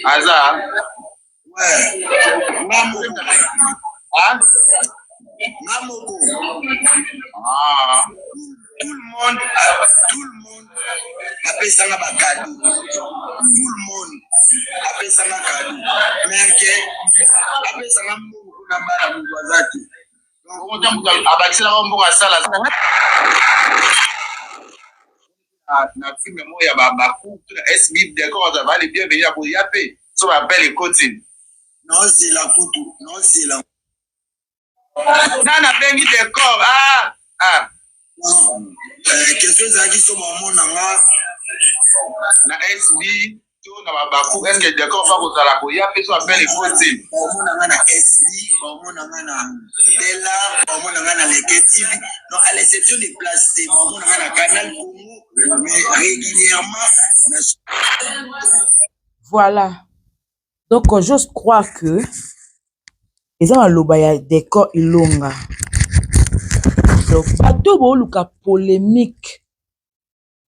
Aza. Ouais. Ah. Ah. Tout le monde appelle ça un cadeau. Tout le monde appelle ça un cadeau. Mais appelle ça un mot pour la barre de Wazati. Donc, na film mo ya baku SB d'accord ça va les bienvenus pour y appeler ça va appeler les cotines. Non, c'est la photo. Non, c'est la. Non, on a bien mis décor. Ah. Quelques qui sont au monde na SB, on a baku. Est-ce que le décor va vous la boya puis ça appelle les cotines. Au monde na SB, au monde na Bella, au monde na les TV. Non, à l'exception des places, au monde na Canal Congo, mais régulièrement. Voilà. Donc, j'ose croire que ils ont un décor ilonga. Donc, bateau bo luka polémique.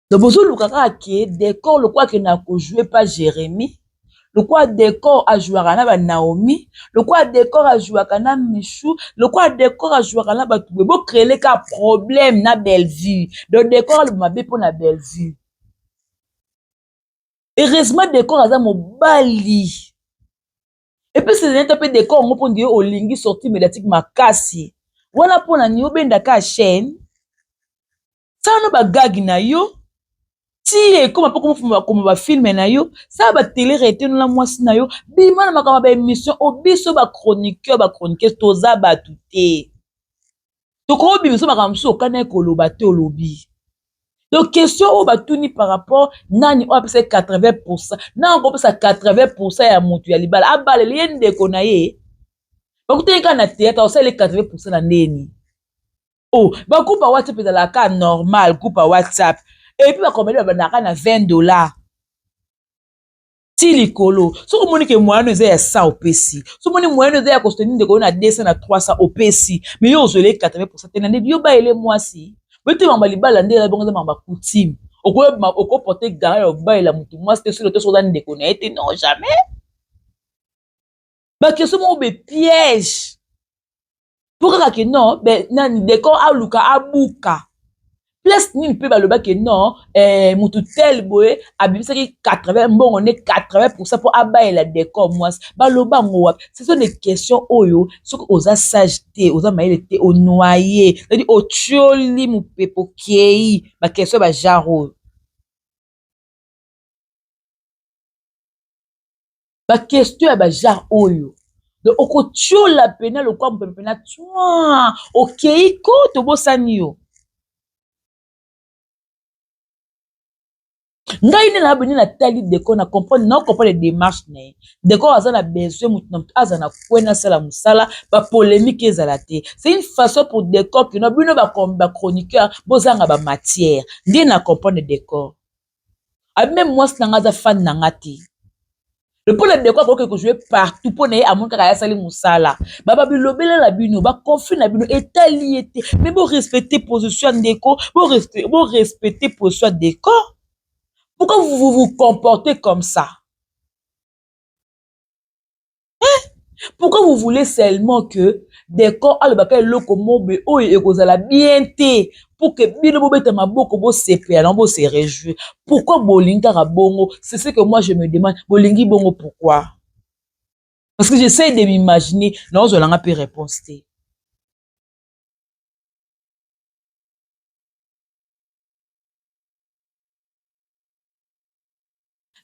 Donc, bozo luka qui décor le quoi que n'a ko joué pas Jérémy. Le quoi décor a joué à ba Naomi. Le quoi décor a joué à na Michou. Le quoi décor a joué à na batu. Bo créer les cas problème na Bellevue. Donc, décor le mabé pour na Bellevue. Heureusement, décor a mon bali. Et puis, c'est un peu de décor, on peut dire au lingi sorti médiatique makasi. Voilà pour la niyo bendaka chaîne. Ça no ba gag na yo. Ti comme ba film na yo. Ça ba télé rété no la mwasi na yo. Bima na makama ba émission obiso ba chroniqueur toza ba touté. To ko biso makamso kana ko loba te olobi. Donc, question au batuni par rapport, nani on appelle 80%. Nan on appelle 80% ya mutu ya libala. Abale, liye ndeko na ye. Bakute yika na théâtre, on sait les 80% na neni. Oh, bakupa WhatsApp est la cas normal, coupa WhatsApp. Et puis, bakomeli babanaka na $20. Ti likolo. So, komoni ke moyano eze ya 100 opesi. So, moni moyano eze ya kosteni ndeko na 200 na 300 opesi. Mais yo ozole 80% tena ndebi yo ba ele mwasi. Bete mamba libala ndela bongo mamba coutume. Oko porter garde au bail la mutu moi c'était sur le tour de connaître non jamais. Ba question mo be piège. Pourquoi que non ben nani décor a luka abuka. Plus ni peut ba le ba que non mutu tel boy abimisa ki 80 bon on est 80% pour abailler la décor moi ba lo ba ngo ce sont des questions oyo ce que osa sageté osa maïle té au noyer c'est-à-dire au tioli mu pepo kei ba question ba jaro ba question ya ba jar oyo donc oko tiola pena le kwa mpena twa okei ko to bosani yo ngai ne na bini na tali décor na comprendre les démarches ne décor aza na besoin mutu aza na kwena sala musala ba polémique ezala te c'est une façon pour décor que no bino ba chroniqueur bozanga ba matière ndi na comprendre décor a même moi c'est nga za fan na ngati le pour le décor ko jouer partout pour ne amonka ya sali musala baba bilobela la bino ba conflit na bino etaliété mais bon respecter position décor bon respecter position décor. Pourquoi vous vous comportez comme ça? Hein? Pourquoi vous voulez seulement que des corps à le locomobe ou ekozala bien te pour que bino bobeta maboko bo sepe alors bo se réjouir. Pourquoi bolinga rabongo? C'est ce que moi je me demande. Bolingi bongo pourquoi? Parce que j'essaie de m'imaginer, non, je n'ai pas réponse.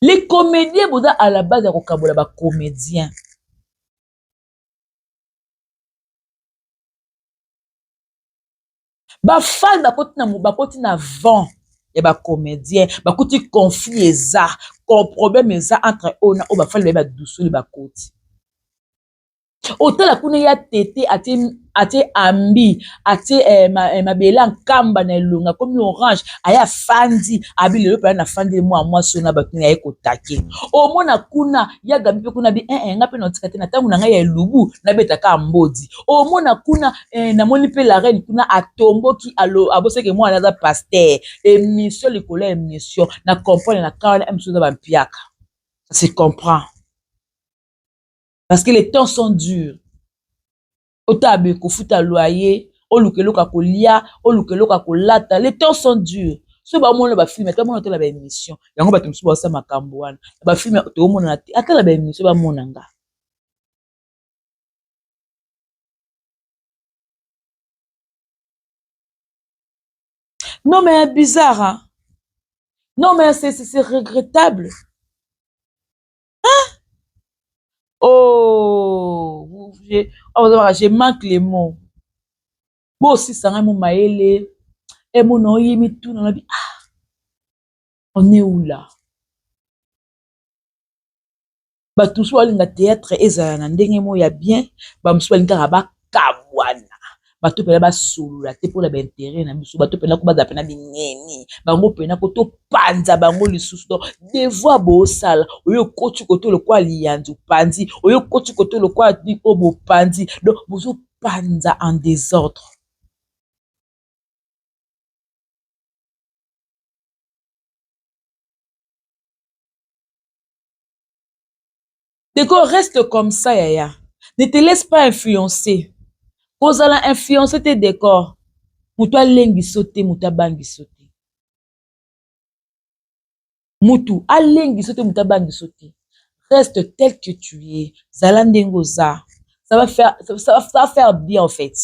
Les comédiens, à la base, il y a des comédiens. Bafal bakoti na vent ya ba comédien bakoti conflit eza problème eza entre ona o bafal ba douceur bakoti otala kuna ya tete atie ambi atie mabela nkamba na elonga komi orange aya fandi abi lelo pala na fandi mwa sona bakuni ya ekotake omona kuna ya gabi pe kuna bi nga pe na tika te na tangu na ngai ya elubu na betaka mbodi omona kuna namoni pe la reine kuna atomboki aboseke mwana aza pasteur émission likolo ya émission na comprendre na kawana émission za bampiaka ça se comprend. Parce que les temps sont durs. Otabe kofuta loyer, olukeloka kolia, olukeloka kolata. Les temps sont durs. So ba mona ba film, ta mona la ba émission. Yango ba tumsu ba sa makambo wana. Ba film to mona na ata la ba émission ba mona nga. Non mais bizarre hein? Non mais c'est regrettable. Hein? Oh, je manque les mots. Bon aussi ça mon maele et mon oyimi tout dans la vie. Ah, on est où là? Bato so balinga théâtre ezala na ndenge mo ya bien bamusu balingaka bakabwana bato pena basolola te mpona baintere na biso bato pena ko baza pena bineni bango pena ko topanza bango lisusu donc devoir bosala oyo koti koto lokwa liyanzi opanzi oyo koti koto lokwa o bopanzi donc bozopanza en désordre. Décor reste comme ça, Yaya. Ne te laisse pas influencer. Kozala influencer tes décors. Mutu alengi sote, mutu abangi sote. Mutu alengi sote, mutu abangi sote. Reste tel que tu es. Zala ndengoza. Ça va faire bien en fait.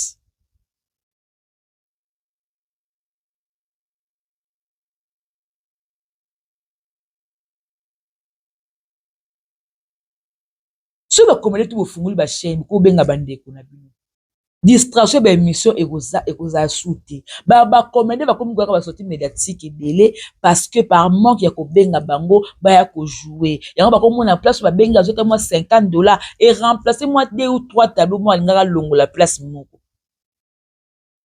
Si vous avez tout funguli ba chaîne, ko benga bandeko na bino. Distraction ba émission ekoza souté. Ba comédie ba komi ba sortie médiatique délai parce que par manque ya ko benga bango ba ya ko jouer. Yango ba komo na place ba benga zota moi $50 et remplacer moi 2 ou 3 tableaux moi ngaka longo la place moko.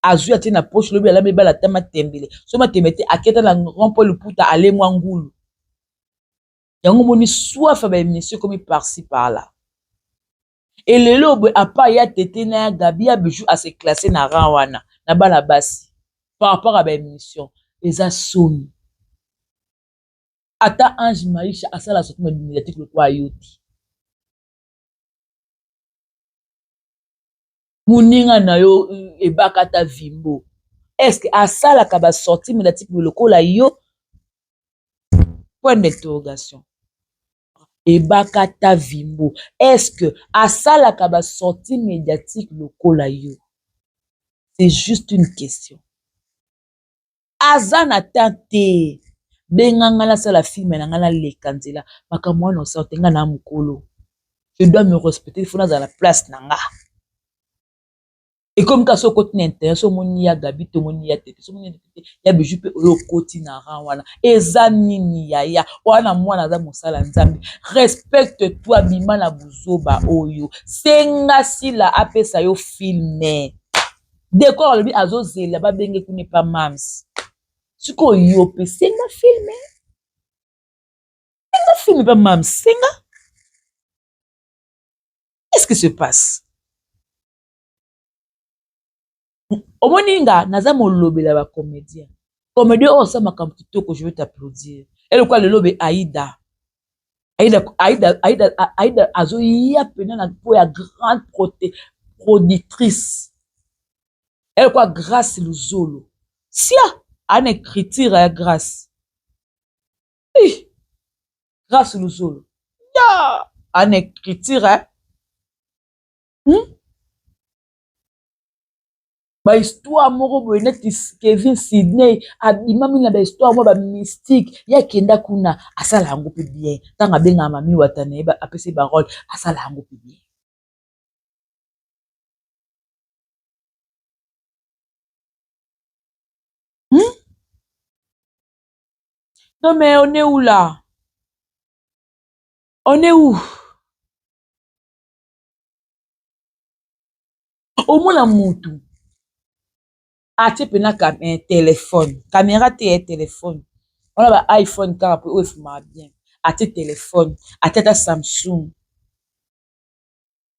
Azu ati na poche lobi ala meba la tama tembele. So ma temete aketa na rompo le puta ale moi ngulu. Yango moni soif ba émission comme par-ci par là. Et le lobe a pas ya tete na gabi a bijou à se classer na rang wana na bana basi par rapport à ba émission eza soni ata Ange Maïcha asala sorti médiatique le kwa yoti muninga na yo ebaka ta vimbo est-ce que asala ka ba sorti médiatique le kola yo point d'interrogation. Ebaka ta vimbo. Est-ce que asala ka ba sortie médiatique lokola yo? C'est juste une question. Azana tante benganga na sala film na ngana lekanzela makamwa no sortenga na mukolo. Je dois me respecter, il faut dans la place nanga. Et comme ka so koti na internet so moni ya gabi to moni ya tete so moni ya biju pe oyo koti na ran wana eza nini yaya wana mwana za mosala nzambe respecte toi bima na buzoba oyo senga sila apesa yo filme décor lobi azozela babenge kune pa mams siko yo pe senga filme pa mams senga qu'est-ce qui se passe? Omoni nga naza molobela ba comédien. Comédien o sa makambo kitoko je vais t'applaudir. Et le quoi le lobe Aïda azo ya pena na po ya grande productrice. Elle quoi Grâce Luzolo. Sia an écriture ya Grâce. Grâce Luzolo. Ya an écriture Ba histoire moko boye neti Kevin Sydney abimami na ba histoire mo ba mystique ya kenda kuna asala yango pe bien tanga benga mami watane ba apesi ba rôle asala yango pe bien. Non mais on est où là? On est où? Au moins la mutu. Atie pena téléphone. Caméra te téléphone. On a ba iPhone car après où il faut bien. Atie téléphone. Atie ta Samsung.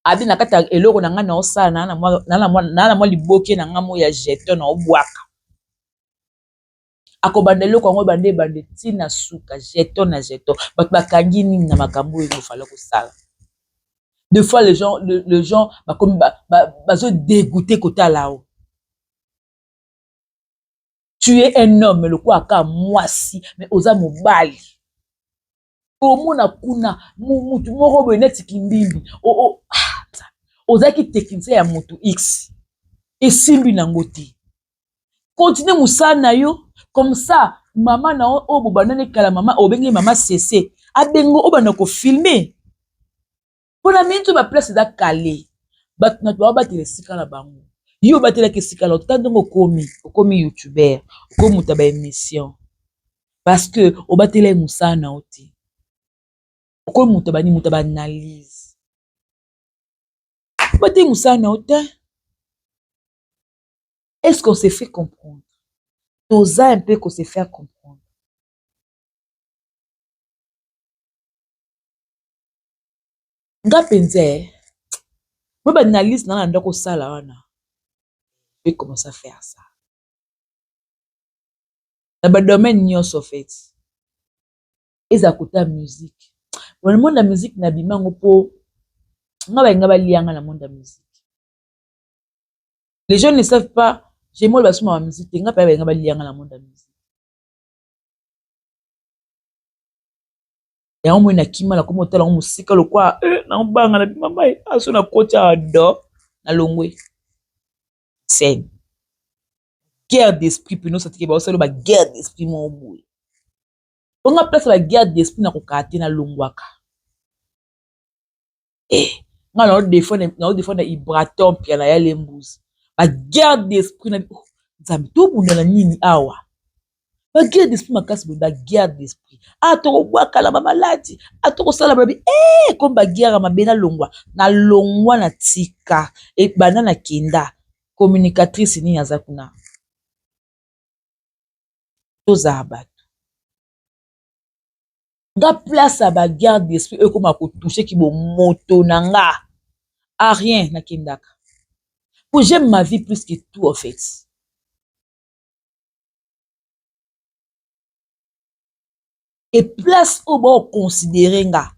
Abi nakata eloko na nga na osala na mwa liboke na nga mo ya jeton na obwaka. Akobanda eloko yango bande tina suka jeton na jeton. Bato bakangi nini na makambo oyo fala kosala. Des fois les gens bazo dégoûté kota là-haut. Tu es un homme le quoi aka mwasi mais oza mobali. Omona kuna mutu moko boye neti kimbimbi. Ozaki technicien ya moto X. Esimbi nango te. Continue musala na yo comme ça maman na o bobanane kala maman obengi maman CC. Abengo obana ko filmer. Pona mintu ba place da calé. Bat na ba batele sika na bango. Yo batele ke sika la tandongo komi YouTuber, komi muta ba émission. Parce que obatele musala na oti. Komi muta ba analyse. Bati musala na oti. Est-ce qu'on s'est fait comprendre? T'osa un peu qu'on s'est fait comprendre. Nga penze, moi ba analyse na ndako sala wana. Je vais commencer à faire ça. Dans le domaine nyonso en fait. Ils écoutent la musique. Dans le monde de la musique na bimango po nga ba lianga na monde de la musique. Les gens ne savent pas, j'aime le basuma la musique, nga pa ba lianga na monde de la musique. Ya omo na kima la komo tala musika lo kwa na mbanga na bimama aso na kocha do na longwe. C'est guerre d'esprit puis nous satike ba osalo ba guerre d'esprit mo boy. On a place la guerre d'esprit na kokate na longwaka. Nga na défendre Ibraton pia na ya lembuzi. Ba guerre d'esprit na nzambi to bunda na nini awa. Ba guerre d'esprit makasi ba guerre d'esprit. Atoko bwaka la ba maladi, atoko sala ba bi comme ba guerre ma bena longwa na tika et banana kenda communicatrice ni yazakuna. Toza bato. Nga place à ba guerre d'esprit eux comme ko toucher ki bo moto nanga. A rien na kindaka. Pour j'aime ma vie plus que tout en fait. Et place au bon considérer nga.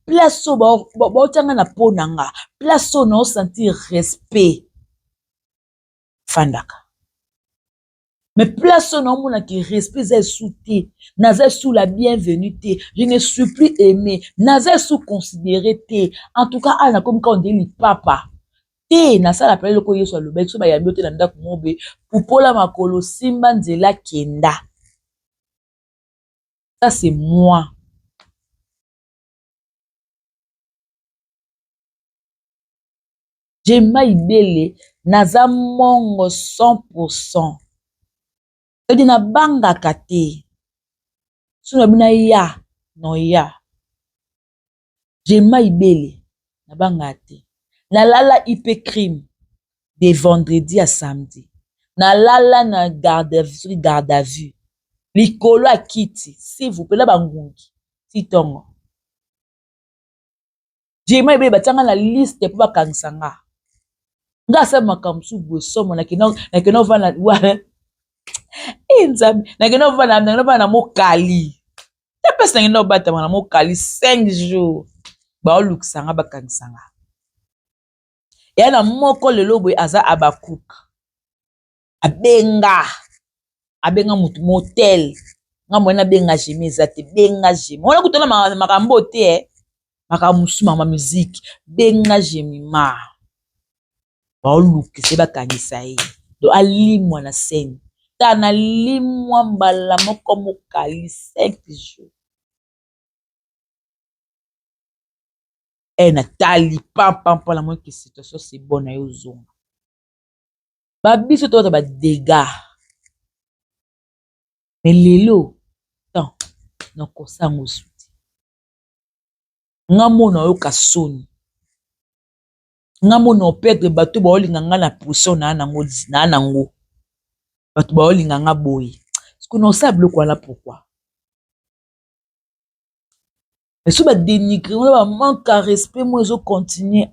Place au bon tanga na po nanga. Place au non sentir respect. Fandaka. Mais place au non mona qui respect zè souté. Nazè sous la bienvenue. Je ne suis plus aimé. Nazè sous considéré té. En tout cas, ana comme quand on dit papa. Té na sala pele loko yeso alobe so ba yambi ote na ndako mobe pupola makolo simba nzela kenda. Ça c'est moi. Jema ibele naza mongo 100%. Edi na banga kate. Suna bina ya no ya. Jema ibele na banga te. Na lala IP crime de vendredi à samedi. Na lala na garde à vue. Likolo a kiti, s'il vous plaît, la bangungi. Si tongo. Jema ibele batanga la liste pour bakansanga. Nga sa makamsu bosomo na kino vana wa. Nzambi na kino vana mokali. Ta pesa na kino bata na mokali 5 jours. Ba oluksanga bakansanga. Ya na moko lelo boy aza Abakouk. Abenga mutu motel. Nga mwana benga jimi zate benga jimi. Wana kutona makambo te makamsu mama musique benga jimi ma. baoluki se bakangisa ye do alimwa na scène ta na limwa mbala moko mokali 5 jours na tali pam la moi que situation c'est bon na yo zonga babiso to ba dégâts mais lelo tant nakosango suti nga mona oyo kasoni nga mona operdre bato baolinga nga na position na nango bato baolinga nga boye parce na osala biloko wana pourquoi mais so badénigre wana bamanque à respect mo ezocontinue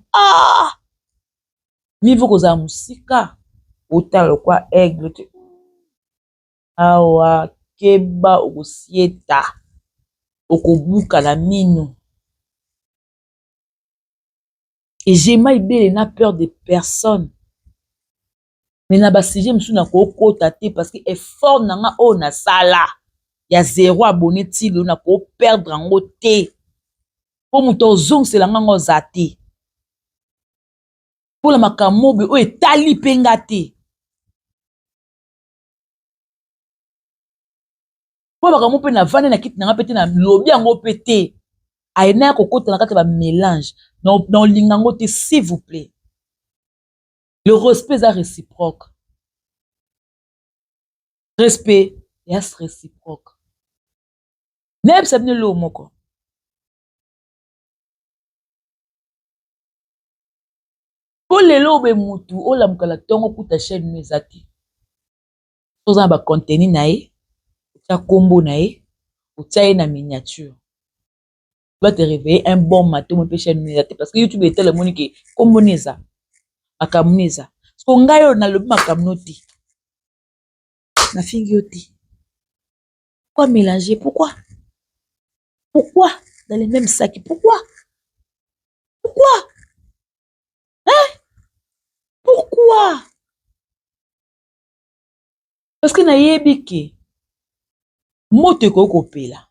mivo kozala mosika otala lokwa aigle te awa keba okosieta okobuka na mino et Gemma Ibele n'a peur de personne mais na basije mosusu na kokota te parce que effort nanga oyo nasala ya 0 abonné tilo na koperdre yango te po moto ozongisela nga ngo oza te mpona makambo oyo oyo etali mpe nga te mpo makambo mpe navandi na kiti nanga mpe te na lobi yango mpe te ayena ya kokota na kati ya bamélange na olinga yango te s'il vous plaît le respect eza réciproque respect eza réciproque nayebisa bino eloko moko mpo lelo obe mutu olamukala ntongo kuta chaîne no eza te toza na bacontenu na ye otia nkombo na ye otia ye na miniature va te réveiller un bon matin mpe chaîne no eza te parce que youtube etala emoni ke nkombo no eza makambo no eza so ngai oyo nalobi makambo no te nafingi yo te pourquoi mélanger pourquoi dans les mêmes sacs pourquoi parce que nayebi ke moto ekoki kopela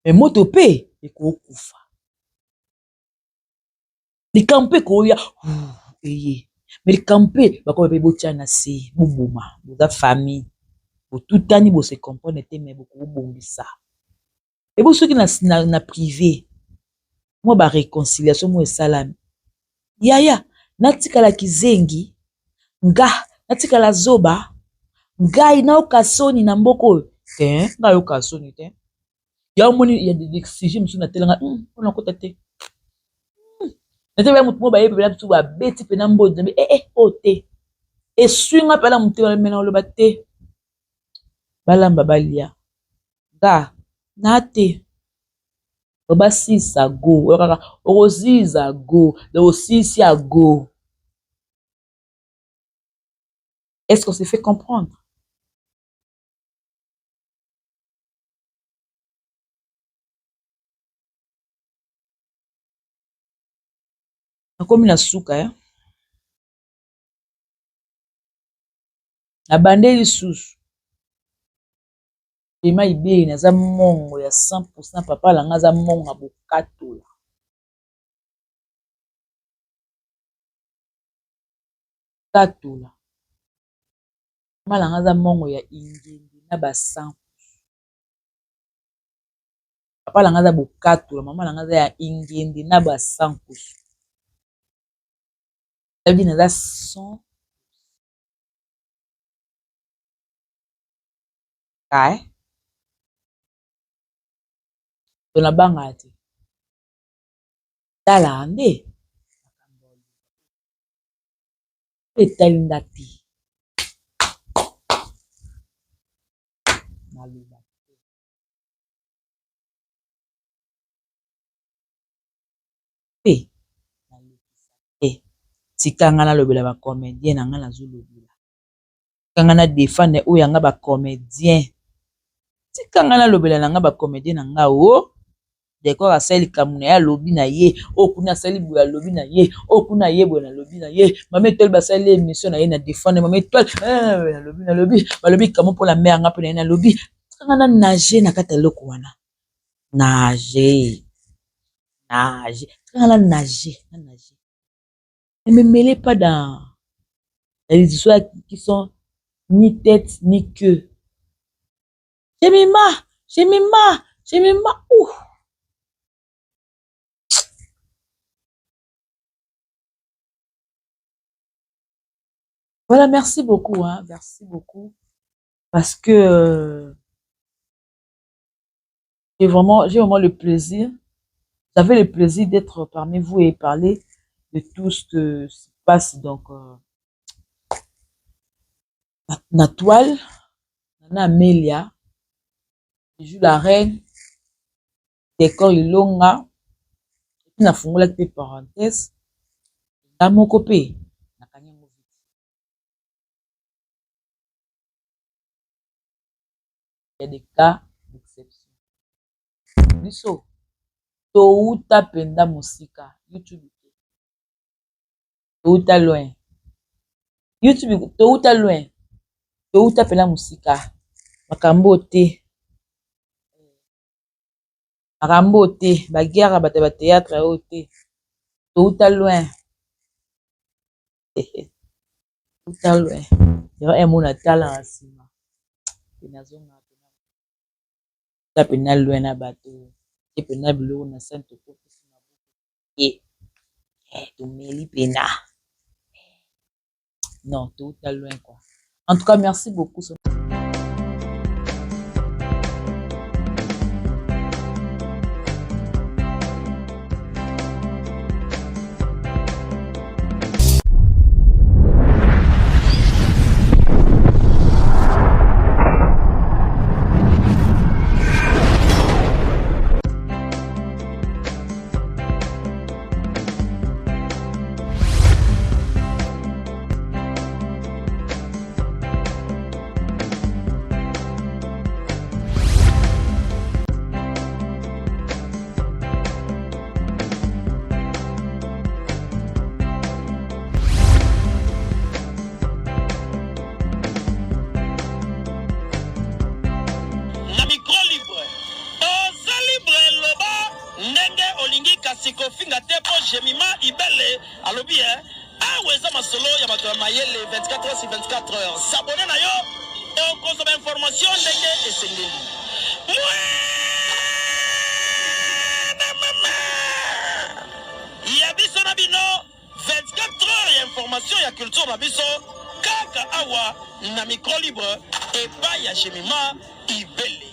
mais moto mpe ekokufa likambo mpe ekoya eye mais likambo mpe bakoba mpe botia na se boboma boza famille botutani bose comprendre te mais bokobongisa ebo soki na privé mwa baréconciliation mo esalami yaya natikala kizengi nga natikala zoba ngai nayoka soni na mboka oyo te ngai yoka soni te ya moni ya exige mosusu natelanga mpona kota te natebela motu mo bayebela bitu babeti mpena mbodi zambe oyo te eswinga mpela motu mena oloba te balamba balia nga na te obasisa go oyo kaka okoziza go osisi ya go est-ce qu'on se fait comprendre nakomi na suka nabandeli lisusu Gemma Ibele naza mongo ya 100% papa langa aza mongo ya bokatola katola mama langa aza mongo ya ingendi na basan papa langa aza bokatola mama langa aza ya ingendi na basankusu abi naza 100 to nabanga te tala nde etalinga te naloba te nalobisa te tikanga nalobela bacomédien na nga nazolobela tikanga na défendre oyo yanga bacomédien tikanga nalobela na nga bacomédien na nga o dekor asali likambo na ye alobi na ye oyo kuna asali boye alobi na ye oyo kuna ye boye nalobi na ye mama etole basali émission na ye na défendre mama etole nalobi balobi likambo mpona mare yanga mpe na ye nalobi tikanga na nage na kati ya eloko wana nage tikanga na nage ne me mêlez pas dans Il y a des histoires qui sont ni tête ni queue. Jemima, ouh. Voilà, merci beaucoup, hein, merci beaucoup. Parce que j'ai vraiment le plaisir. J'avais le plaisir d'être parmi vous et parler de tout ce que se passe. Donc, na toile, Nana Amelia, je joue la reine, décor Ilonga, et puis na fungola pe parenthèse, na moko pe, na kanyango vite. Il y a des cas d'exception. Biso, touta penda musika, YouTube, touta loin. YouTube, touta loin, touta penda musika, makambo te. Makambo te, baguerre bato ba théâtre oyo te. Touta loin. Touta loin. Yo emona tala na nsima. Penazonga pena. Ta pena loin na bato. Te pena biloko na sainte kopesi na buku. Tumeli pena. Non, touta loin quoi. En tout cas, merci beaucoup. Sikofinga tepo Jemima Ibele alobi aweza masolo ya bato ya mayele 24 heures sur 24 heures. S'abonner na yo okozoma information ndenge esengeli. Ya biso na bino 24 heures ya information ya culture na biso kaka awa na micro libre epai ya Jemima Ibele.